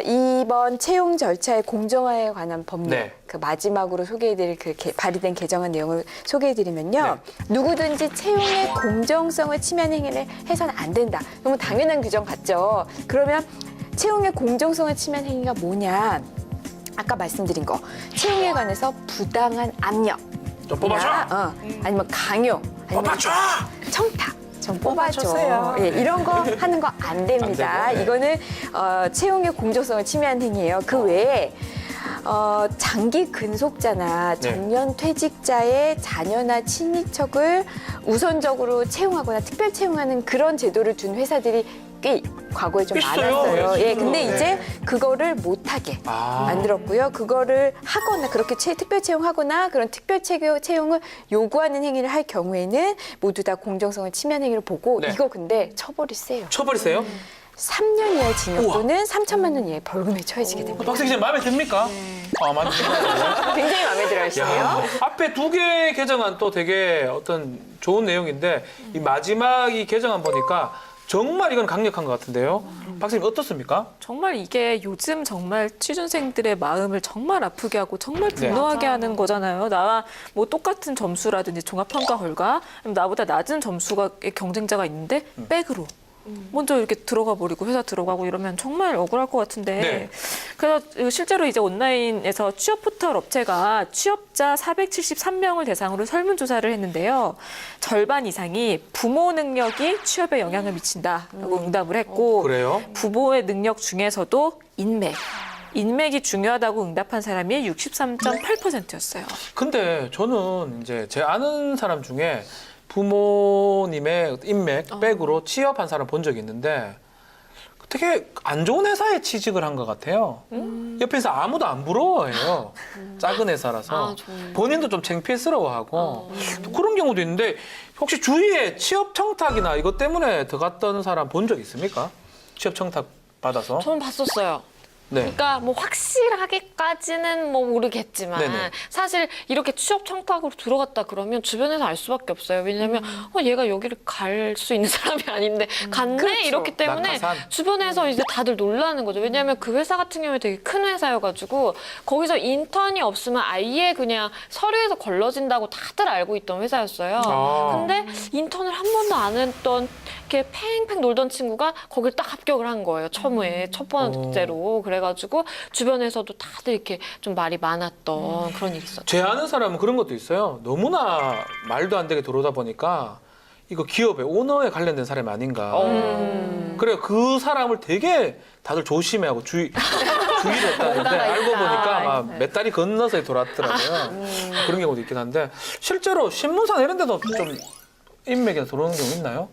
이번 채용 절차의 공정화에 관한 법률 네. 그 마지막으로 소개해드릴 그 발의된 개정안 내용을 소개해드리면요. 누구든지 채용의 공정성을 침해하는 행위를 해서는 안 된다. 너무 당연한 규정 같죠. 그러면 채용의 공정성을 침해하는 행위가 뭐냐. 아까 말씀드린 거 채용에 관해서 부당한 압력 좀 뽑아줘. 아니면 강요 아니면 뽑아줘. 청탁 좀 뽑아줘. 뽑아주세요. 예, 이런 거 하는 거 안 됩니다. 안 되고, 네. 이거는 채용의 공정성을 침해한 행위예요. 그 외에 장기 근속자나 네. 정년 퇴직자의 자녀나 친인척을 우선적으로 채용하거나 특별 채용하는 그런 제도를 둔 회사들이 꽤 과거에 좀 있어요. 많았어요. 예, 근데 네. 이제 그거를 못하게 만들었고요. 그거를 하거나 그렇게 특별 채용하거나 그런 특별 채용을 요구하는 행위를 할 경우에는 모두 다 공정성을 침해하는 행위를 보고 네. 이거 근데 처벌이 세요. 쳐버리세요? 3년 이하의 징역 우와. 또는 3천만 원 이하의 벌금에 처해지게 됩니다. 박세기 씨 마음에 듭니까? 마음에 듭니다. 굉장히 마음에 들어 하시네요. 야, 앞에 두 개 개정안 또 되게 어떤 좋은 내용인데 이 마지막 이 개정안 보니까 정말 이건 강력한 것 같은데요. 박사님 어떻습니까? 정말 이게 요즘 정말 취준생들의 마음을 정말 아프게 하고 정말 분노하게 하는 거잖아요. 나와 뭐 똑같은 점수라든지 종합평가 결과 아니면 나보다 낮은 점수가 경쟁자가 있는데 백으로 먼저 이렇게 들어가 버리고 회사 들어가고 이러면 정말 억울할 것 같은데 네. 그래서 실제로 이제 온라인에서 취업 포털 업체가 취업자 473명을 대상으로 설문조사를 했는데요. 절반 이상이 부모 능력이 취업에 영향을 미친다라고 응답을 했고 그래요? 부모의 능력 중에서도 인맥이 중요하다고 응답한 사람이 63.8%였어요. 근데 저는 이제 제 아는 사람 중에 부모님의 인맥, 백으로 취업한 사람 본 적이 있는데 되게 안 좋은 회사에 취직을 한 것 같아요. 옆에서 아무도 안 부러워해요. 작은 회사라서. 본인도 좀 창피스러워하고 또 그런 경우도 있는데 혹시 주위에 취업 청탁이나 이것 때문에 들어갔던 사람 본 적 있습니까? 취업 청탁 받아서? 저는 봤었어요. 네. 그러니까 뭐 확실하게까지는 뭐 모르겠지만 네네. 사실 이렇게 취업 청탁으로 들어갔다 그러면 주변에서 알 수밖에 없어요. 왜냐하면 얘가 여기를 갈 수 있는 사람이 아닌데 갔네 그렇죠. 이렇기 때문에 낙하산. 주변에서 이제 다들 놀라는 거죠. 왜냐하면 그 회사 같은 경우에 되게 큰 회사여가지고 거기서 인턴이 없으면 아예 그냥 서류에서 걸러진다고 다들 알고 있던 회사였어요. 아. 근데 인턴을 한 번도 안 했던 이렇게 팽팽 놀던 친구가 거길 딱 합격을 한 거예요. 처음에 첫 번째로. 그래가지고 주변에서도 다들 이렇게 좀 말이 많았던 그런 일이 있었죠. 제 아는 사람은 그런 것도 있어요. 너무나 말도 안 되게 들어오다 보니까 이거 기업의 오너에 관련된 사람이 아닌가. 그래 그 사람을 되게 다들 조심해하고 주의를 했다는데 알고 보니까 막 몇 달이 건너서 돌았더라고요. 그런 경우도 있긴 한데 실제로 신문사 이런 데도 좀 인맥에 들어오는 경우 있나요?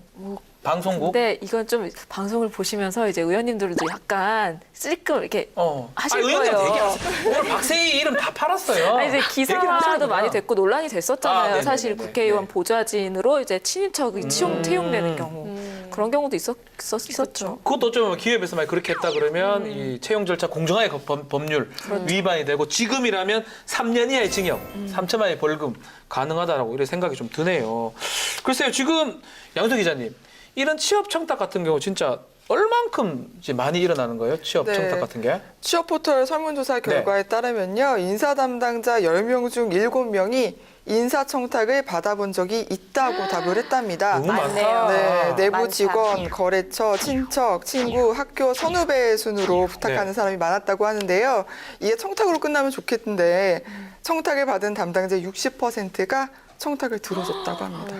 방송국? 근데 이건 좀 방송을 보시면서 이제 의원님들도 약간 찔끔 이렇게 하실 의원님 거예요. 얘기하세요. 오늘 박세희 이름 다 팔았어요. 아니, 이제 얘기를 하셔야 기사도 돼요. 많이 됐고 논란이 됐었잖아요. 네네네네. 사실 국회의원 네. 보좌진으로 이제 친인척이 채용되는 경우 그런 경우도 있었죠. 그것도 어쩌면 기업에서 만약 그렇게 했다 그러면 이 채용 절차 공정하게 법률 위반이 되고 지금이라면 3년 이하의 징역, 3천만 원의 벌금 가능하다라고 이런 생각이 좀 드네요. 글쎄요, 지금 양수 기자님 이런 취업 청탁 같은 경우 진짜 얼만큼 이제 많이 일어나는 거예요? 취업 네. 청탁 같은 게? 취업포털 설문조사 결과에 따르면요. 인사 담당자 10명 중 7명이 인사청탁을 받아본 적이 있다고 답을 했답니다. 너무 많네요. 많다. 네, 내부 많다. 직원, 거래처, 친척, 친구, 학교, 선후배 순으로 부탁하는 네. 사람이 많았다고 하는데요. 이게 청탁으로 끝나면 좋겠는데 청탁을 받은 담당자 60%가 청탁을 들어줬다고 합니다.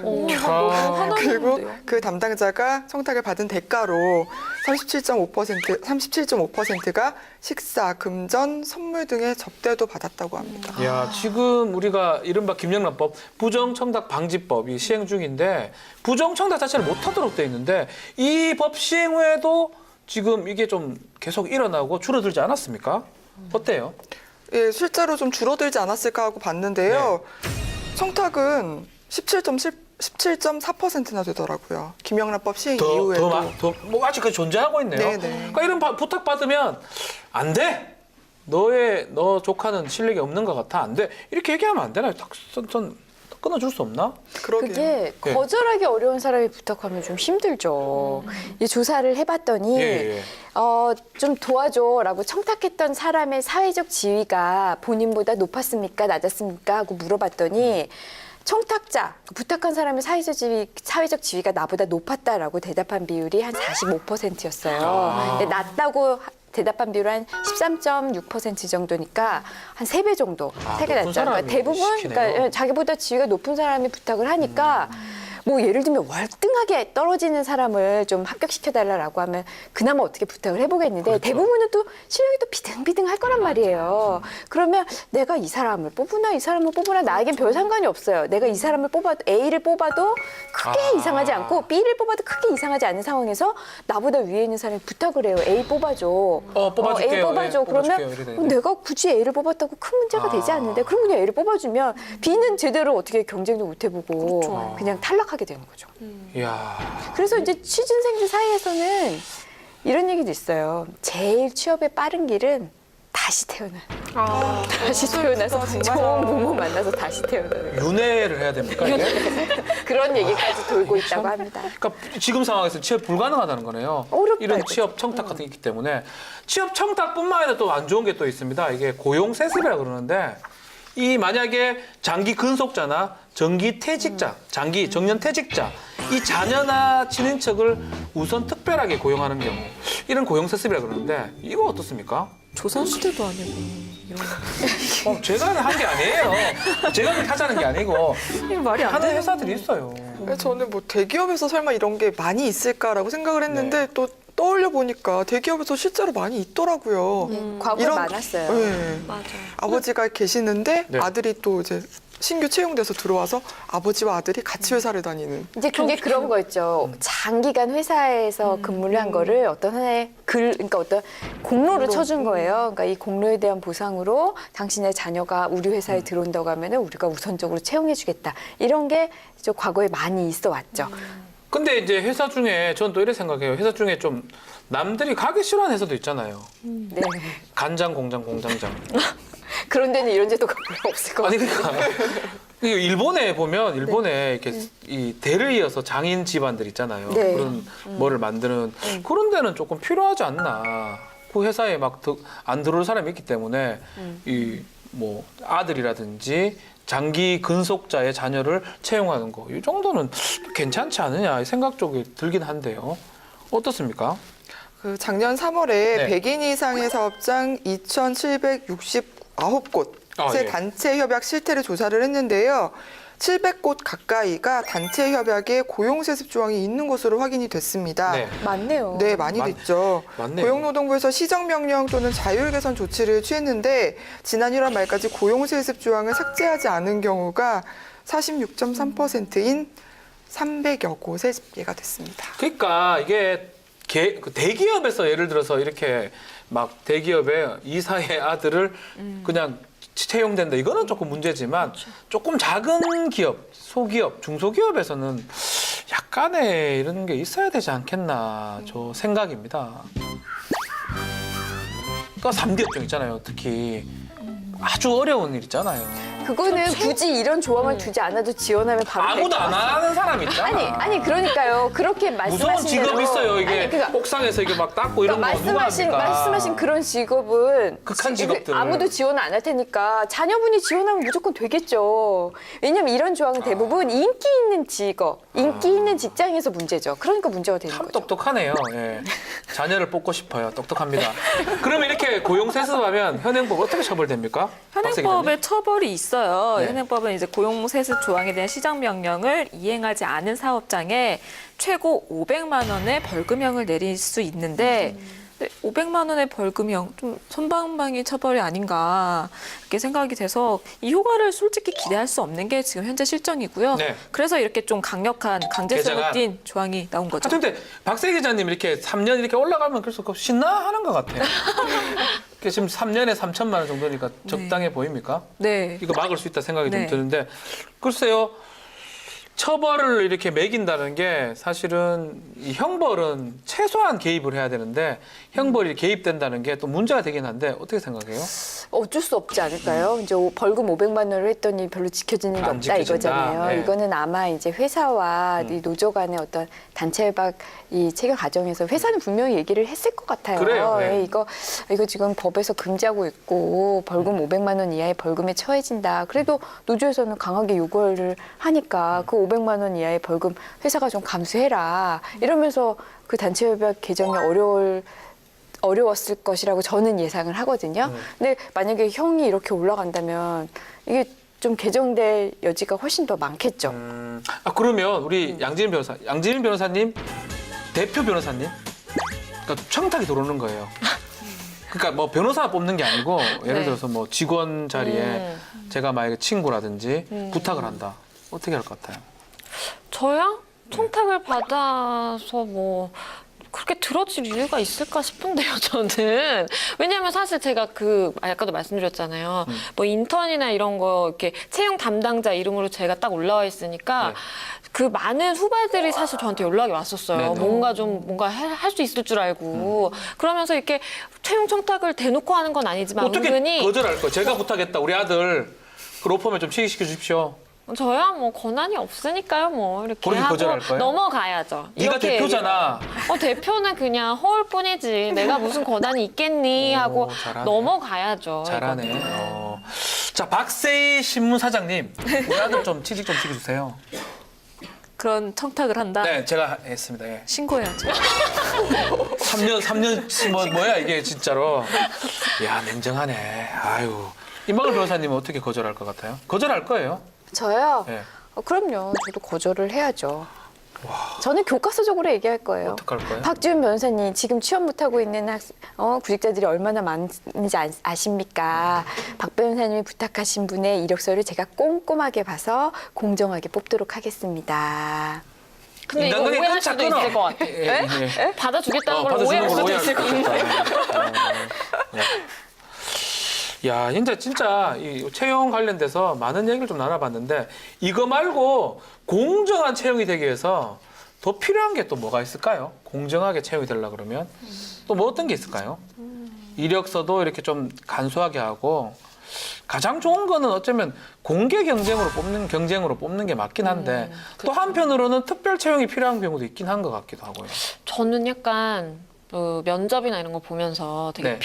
그리고 그 담당자가 청탁을 받은 대가로 37.5%가 식사, 금전, 선물 등의 접대도 받았다고 합니다. 야, 지금 우리가 이른바 김영란법 부정청탁 방지법이 시행 중인데 부정청탁 자체를 못하도록 돼 있는데 이 법 시행 후에도 지금 이게 좀 계속 일어나고 줄어들지 않았습니까? 어때요? 예, 실제로 좀 줄어들지 않았을까 하고 봤는데요. 청탁은 17.4%나 되더라고요. 김영란법 시행 이후에도. 뭐 아직까지 존재하고 있네요. 네네. 그러니까 이런 부탁 받으면 안 돼. 너 조카는 실력이 없는 것 같아. 안 돼. 이렇게 얘기하면 안 되나요? 전 끊어줄 수 없나? 그러게요. 그게 네. 거절하기 어려운 사람이 부탁하면 좀 힘들죠. 이 조사를 해봤더니 예. 좀 도와줘라고 청탁했던 사람의 사회적 지위가 본인보다 높았습니까, 낮았습니까 하고 물어봤더니 청탁자, 부탁한 사람의 사회적 지위가 나보다 높았다라고 대답한 비율이 한 45%였어요. 근데 낮다고 대답한 비율은 한 13.6% 정도니까 한 3배 정도 차이가 높은 났죠. 사람이 그러니까 대부분 시키네요. 그러니까 자기보다 지위가 높은 사람이 부탁을 하니까 뭐 예를 들면 월등하게 떨어지는 사람을 좀 합격시켜달라고 하면 그나마 어떻게 부탁을 해보겠는데 그렇죠. 대부분은 또 실력이 또 비등비등할 거란 말이에요. 그러면 내가 이 사람을 뽑으나 이 사람을 뽑으나 나에겐 별 상관이 없어요. 내가 이 사람을 뽑아도 A를 뽑아도 크게 이상하지 않고 B를 뽑아도 크게 이상하지 않은 상황에서 나보다 위에 있는 사람이 부탁을 해요. A 뽑아줘. 뽑아줄게요. A 뽑아줘. 네, 그러면 뽑아줄게요. 이래 되는데. 내가 굳이 A를 뽑았다고 큰 문제가 되지 않는데 그럼 그냥 A를 뽑아주면 B는 제대로 어떻게 경쟁도 못 해보고 그냥 탈락하게 되는 거죠. 이야. 그래서 이제 취준생들 사이에서는 이런 얘기도 있어요. 제일 취업에 빠른 길은 다시 태어나. 다시 태어나서 좋은 부모 만나서 다시 태어나는 거. 윤회를 해야 됩니까? 이게? 그런 얘기까지 돌고 있다고 합니다. 그러니까 지금 상황에서 취업 불가능하다는 거네요. 어렵다, 이런 이거죠. 취업 청탁 같은 게 있기 때문에 취업 청탁뿐만 아니라 또 안 좋은 게 또 있습니다. 이게 고용 세습이라 그러는데 이 만약에 장기 근속자나 정기 퇴직자, 장기 정년 퇴직자 이 자녀나 친인척을 우선 특별하게 고용하는 경우 이런 고용 세습이라 그러는데 이거 어떻습니까? 조선시대도 아니고 이런 제가 한 게 아니에요. 제가 그렇게 하자는 게 아니고 이거 말이 안 하는 돼요. 회사들이 있어요. 저는 뭐 대기업에서 설마 이런 게 많이 있을까라고 생각을 했는데 또 떠올려 보니까 대기업에서 실제로 많이 있더라고요. 과거에 많았어요. 네. 맞아요. 아버지가 계시는데 네. 아들이 또 이제 신규 채용돼서 들어와서 아버지와 아들이 같이 회사를 다니는. 이제 그게 그런 거였죠. 장기간 회사에서 근무를 한 거를 어떤 하나의 그러니까 어떤 공로를 쳐준 거예요. 그러니까 이 공로에 대한 보상으로 당신의 자녀가 우리 회사에 들어온다고 하면은 우리가 우선적으로 채용해주겠다. 이런 게 이제 과거에 많이 있어 왔죠. 근데 이제 회사 중에 전 또 이렇게 생각해요. 회사 중에 좀 남들이 가기 싫어하는 회사도 있잖아요. 네. 간장 공장 공장장. 그런 데는 이런 제도가 별로 없을 것 아니 같아요. 그러니까 일본에 보면 일본에 이렇게 이 대를 이어서 장인 집안들 있잖아요. 네. 그런 뭐를 만드는 그런 데는 조금 필요하지 않나. 그 회사에 막 안 들어올 사람이 있기 때문에 이 뭐 아들이라든지 장기 근속자의 자녀를 채용하는 거 이 정도는 괜찮지 않느냐 생각 쪽이 들긴 한데요. 어떻습니까? 그 작년 3월에 네. 100인 이상의 사업장 2,769곳의 예. 단체 협약 실태를 조사를 했는데요. 700곳 가까이가 단체 협약에 고용세습 조항이 있는 것으로 확인이 됐습니다. 네. 많네요. 네, 많이 됐죠. 맞네요. 고용노동부에서 시정명령 또는 자율 개선 조치를 취했는데 지난 1월 말까지 고용세습 조항을 삭제하지 않은 경우가 46.3%인 300여 곳에 집계가 됐습니다. 그러니까 이게 그 대기업에서 예를 들어서 이렇게 막 대기업의 이사의 아들을 그냥 채용된다. 이거는 조금 문제지만 조금 작은 기업, 소기업, 중소기업에서는 약간의 이런 게 있어야 되지 않겠나 저 생각입니다. 그러니까 3기업종 있잖아요. 특히 아주 어려운 일 있잖아요. 그거는 굳이 이런 조항을 두지 않아도 지원하면 바로 될 아무도 것 안 같아요. 하는 사람 있잖아. 아니 그러니까요. 그렇게 무서운 말씀하신 직업 대로 있어요. 이게 아니, 그러니까 옥상에서 이게 막 닦고 이런 거 누가 합니까? 말씀하신 그런 직업은 극한 직업들. 아무도 지원 안 할 테니까 자녀분이 지원하면 무조건 되겠죠. 왜냐면 이런 조항은 대부분 인기 있는 직업, 인기 있는 직장에서 문제죠. 그러니까 문제가 되는 참 거죠. 똑똑하네요. 예. 자녀를 뽑고 싶어요. 똑똑합니다. 그러면 이렇게 고용 세습하면 현행법 어떻게 처벌됩니까? 박세 기자님? 현행법에 처벌이 있어요. 네. 현행법은 이제 고용세습 조항에 대한 시정 명령을 이행하지 않은 사업장에 최고 500만 원의 벌금형을 내릴 수 있는데 500만 원의 벌금형 좀 솜방망이 처벌이 아닌가 이렇게 생각이 돼서 이 효과를 솔직히 기대할 수 없는 게 지금 현재 실정이고요. 네. 그래서 이렇게 좀 강력한 강제성을 개정안. 띈 조항이 나온 거죠. 근데 박세 기자님 이렇게 3년 이렇게 올라가면 그래서 신나하는 것 같아요. 지금 3년에 3천만 원 정도니까 적당해 보입니까? 네. 이거 막을 수 있다 생각이 좀 네. 드는데 글쎄요. 처벌을 이렇게 매긴다는 게 사실은 이 형벌은 최소한 개입을 해야 되는데 형벌이 개입된다는 게 또 문제가 되긴 한데 어떻게 생각해요? 어쩔 수 없지 않을까요? 이제 벌금 500만 원을 했더니 별로 지켜지는 게 안 없다 지켜진다. 이거잖아요. 네. 이거는 아마 이제 회사와 이 노조 간의 어떤 단체 협약 이 체결 과정에서 회사는 분명히 얘기를 했을 것 같아요. 그래요, 네. 예, 이거 지금 법에서 금지하고 있고 벌금 500만 원 이하의 벌금에 처해진다. 그래도 노조에서는 강하게 요구를 하니까 그 500만 원 이하의 벌금 회사가 좀 감수해라. 이러면서 그 단체 협약 개정이 어려웠을 것이라고 저는 예상을 하거든요. 근데 만약에 형이 이렇게 올라간다면 이게 좀 개정될 여지가 훨씬 더 많겠죠. 그러면 우리 양지민 변호사님 대표 변호사님 그러니까 청탁이 들어오는 거예요. 그러니까 뭐 변호사 뽑는 게 아니고 예를 네. 들어서 뭐 직원 자리에 제가 만약에 친구라든지 부탁을 한다. 어떻게 할 것 같아요? 저야 청탁을 받아서 뭐 그렇게 들어줄 이유가 있을까 싶은데요, 저는. 왜냐하면 사실 제가 아까도 말씀드렸잖아요. 뭐 인턴이나 이런 거 이렇게 채용 담당자 이름으로 제가 딱 올라와 있으니까 네. 그 많은 후배들이 사실 저한테 연락이 왔었어요. 네네. 뭔가 할 수 있을 줄 알고. 그러면서 이렇게 채용 청탁을 대놓고 하는 건 아니지만 어떻게 은근히 거절할 거예요? 제가 부탁했다. 우리 아들 그 로펌에 좀 취직시켜 주십시오. 저야 뭐 권한이 없으니까요, 뭐 이렇게 그렇게 하고 거절할 거예요? 넘어가야죠. 네가 이렇게 대표잖아. 대표는 그냥 허울뿐이지. 내가 무슨 권한이 있겠니 하고 잘하네. 넘어가야죠. 잘하네. 이거는. 자, 박세희 신문사장님. 우리 아들 좀 취직 좀 시켜주세요. 그런 청탁을 한다. 네, 제가 했습니다. 예. 신고해야죠. 3년 뭐야 이게 진짜로. 야, 냉정하네. 아유. 임박을 변호사님은 어떻게 거절할 것 같아요? 거절할 거예요. 저요? 네. 그럼요. 저도 거절을 해야죠. 저는 교과서적으로 얘기할 거예요. 어떡할 거예요? 박지훈 변호사님, 지금 취업 못하고 있는 구직자들이 얼마나 많은지 아십니까? 박 변호사님이 부탁하신 분의 이력서를 제가 꼼꼼하게 봐서 공정하게 뽑도록 하겠습니다. 근데 이거 인간관계 오해할 끈짝 수도 끊어. 있을 것 같아. 예. 받아주겠다는 걸 받아주는 오해할 걸 수도 오해할 있을 것 수도 같아. 있다. 야, 진짜 이 채용 관련돼서 많은 얘기를 좀 나눠봤는데 이거 말고 공정한 채용이 되기 위해서 더 필요한 게 또 뭐가 있을까요? 공정하게 채용이 되려고 그러면 또 뭐 어떤 게 있을까요? 이력서도 이렇게 좀 간소하게 하고 가장 좋은 거는 어쩌면 공개 경쟁으로 뽑는 게 맞긴 한데 또 한편으로는 특별 채용이 필요한 경우도 있긴 한 것 같기도 하고요. 저는 약간 면접이나 이런 거 보면서 되게 네.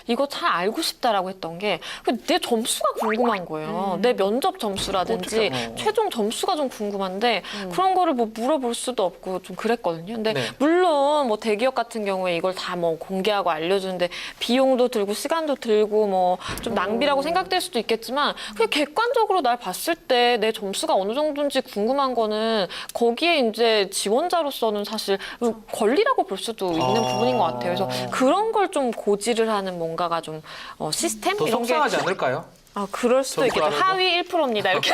이거 잘 알고 싶다라고 했던 게 내 점수가 궁금한 거예요. 내 면접 점수라든지 어떡해. 최종 점수가 좀 궁금한데 그런 거를 뭐 물어볼 수도 없고 좀 그랬거든요. 근데 네. 물론 뭐 대기업 같은 경우에 이걸 다 뭐 공개하고 알려주는데 비용도 들고 시간도 들고 뭐 좀 낭비라고 생각될 수도 있겠지만 그냥 객관적으로 날 봤을 때 내 점수가 어느 정도인지 궁금한 거는 거기에 이제 지원자로서는 사실 권리라고 볼 수도 있는 부분인 것 같아요. 그래서 그런 걸 좀 고지를 하는 뭔가가 좀 시스템 더 이런 게 속상하지 않을까요? 아, 그럴 수도 있겠다. 점수하는 거? 하위 1%입니다. 이렇게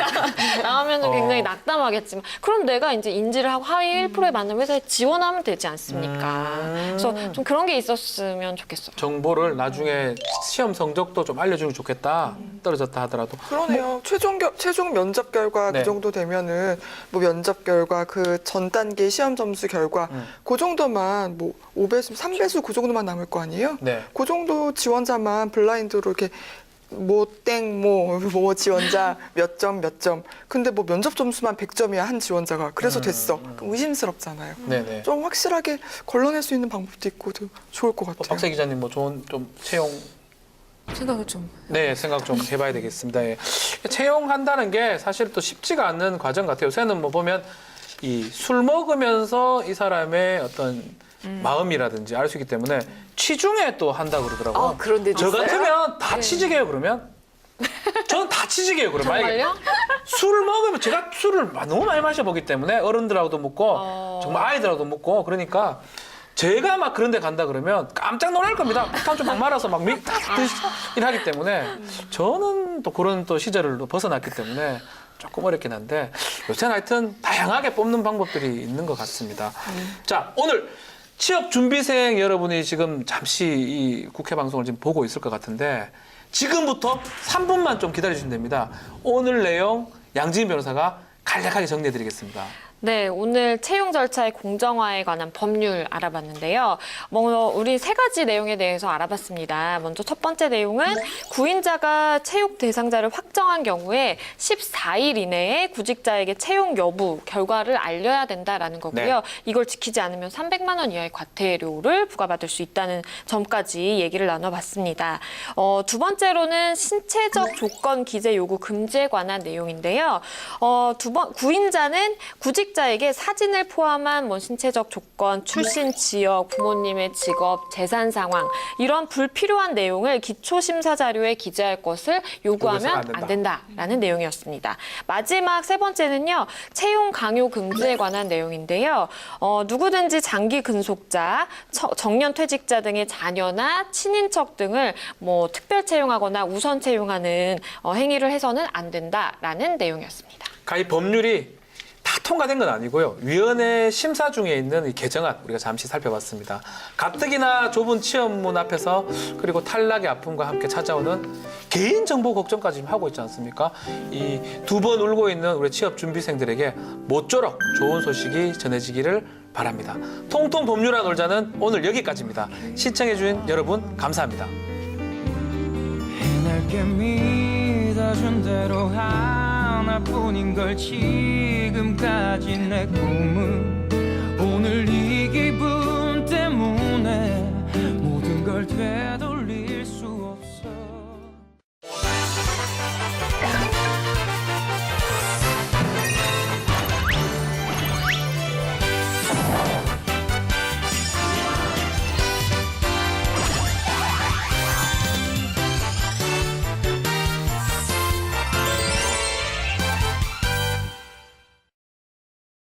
나오면 굉장히 낙담하겠지만. 그럼 내가 이제 인지를 하고 하위 1%에 맞는 회사에 지원하면 되지 않습니까? 그래서 좀 그런 게 있었으면 좋겠어요. 정보를 나중에 시험 성적도 좀 알려주면 좋겠다. 떨어졌다 하더라도. 그러네요. 최종 면접 결과 네. 그 정도 되면은 뭐 면접 결과 그 전 단계 시험 점수 결과 그 정도만 뭐 5배수, 3배수 그 정도만 남을 거 아니에요? 네. 그 정도 지원자만 블라인드로 이렇게 뭐 지원자 몇 점. 근데 뭐 면접 점수만 100점이야 한 지원자가. 그래서 됐어. 그럼 의심스럽잖아요. 네네. 좀 확실하게 걸러낼 수 있는 방법도 있고 좋을 것 같아요. 박세 기자님 뭐 좋은 좀 채용 생각을 좀 네, 생각 좀 해봐야 되겠습니다. 예. 채용한다는 게 사실 또 쉽지가 않는 과정 같아요. 요새는 뭐 보면 이 술 먹으면서 이 사람의 어떤 마음이라든지 알 수 있기 때문에 취중에 또 한다고 그러더라고요. 그런 데도 저 있어요? 같으면 다 취직해요, 그러면. 저는 다 취직해요, 그러면. 정말요? 술 먹으면 제가 술을 너무 많이 마셔보기 때문에 어른들하고도 먹고 정말 아이들하고도 먹고 그러니까 제가 막 그런 데 간다 그러면 깜짝 놀랄 겁니다. 폭탄 막 말아서 막 드시긴 하기 때문에 저는 또 그런 또 시절을 또 벗어났기 때문에 조금 어렵긴 한데 요새는 하여튼 다양하게 뽑는 방법들이 있는 것 같습니다. 자, 오늘 취업 준비생 여러분이 지금 잠시 이 국회 방송을 지금 보고 있을 것 같은데 지금부터 3분만 좀 기다려주시면 됩니다. 오늘 내용 양지은 변호사가 간략하게 정리해드리겠습니다. 네, 오늘 채용 절차의 공정화에 관한 법률 알아봤는데요. 우리 세 가지 내용에 대해서 알아봤습니다. 먼저 첫 번째 내용은 구인자가 채용 대상자를 확정한 경우에 14일 이내에 구직자에게 채용 여부 결과를 알려야 된다라는 거고요. 네. 이걸 지키지 않으면 300만 원 이하의 과태료를 부과받을 수 있다는 점까지 얘기를 나눠봤습니다. 두 번째로는 신체적 조건 기재 요구 금지에 관한 내용인데요. 구인자는 구직자에게 사진을 포함한 뭐 신체적 조건, 출신 지역, 부모님의 직업, 재산 상황 이런 불필요한 내용을 기초심사 자료에 기재할 것을 요구하면 안 된다라는 내용이었습니다. 마지막 세 번째는요. 채용 강요 금지에 관한 내용인데요. 누구든지 장기 근속자, 정년 퇴직자 등의 자녀나 친인척 등을 뭐 특별 채용하거나 우선 채용하는 행위를 해서는 안 된다라는 내용이었습니다. 이 법률이 다 통과된 건 아니고요. 위원회 심사 중에 있는 이 개정안 우리가 잠시 살펴봤습니다. 가뜩이나 좁은 취업문 앞에서 그리고 탈락의 아픔과 함께 찾아오는 개인정보 걱정까지 지금 하고 있지 않습니까? 이 두 번 울고 있는 우리 취업 준비생들에게 모쪼록 좋은 소식이 전해지기를 바랍니다. 통통 법률안 놀자는 오늘 여기까지입니다. 시청해주신 여러분 감사합니다. 해맑게 믿어준 대로 하나뿐인 걸 지금까지 내 꿈은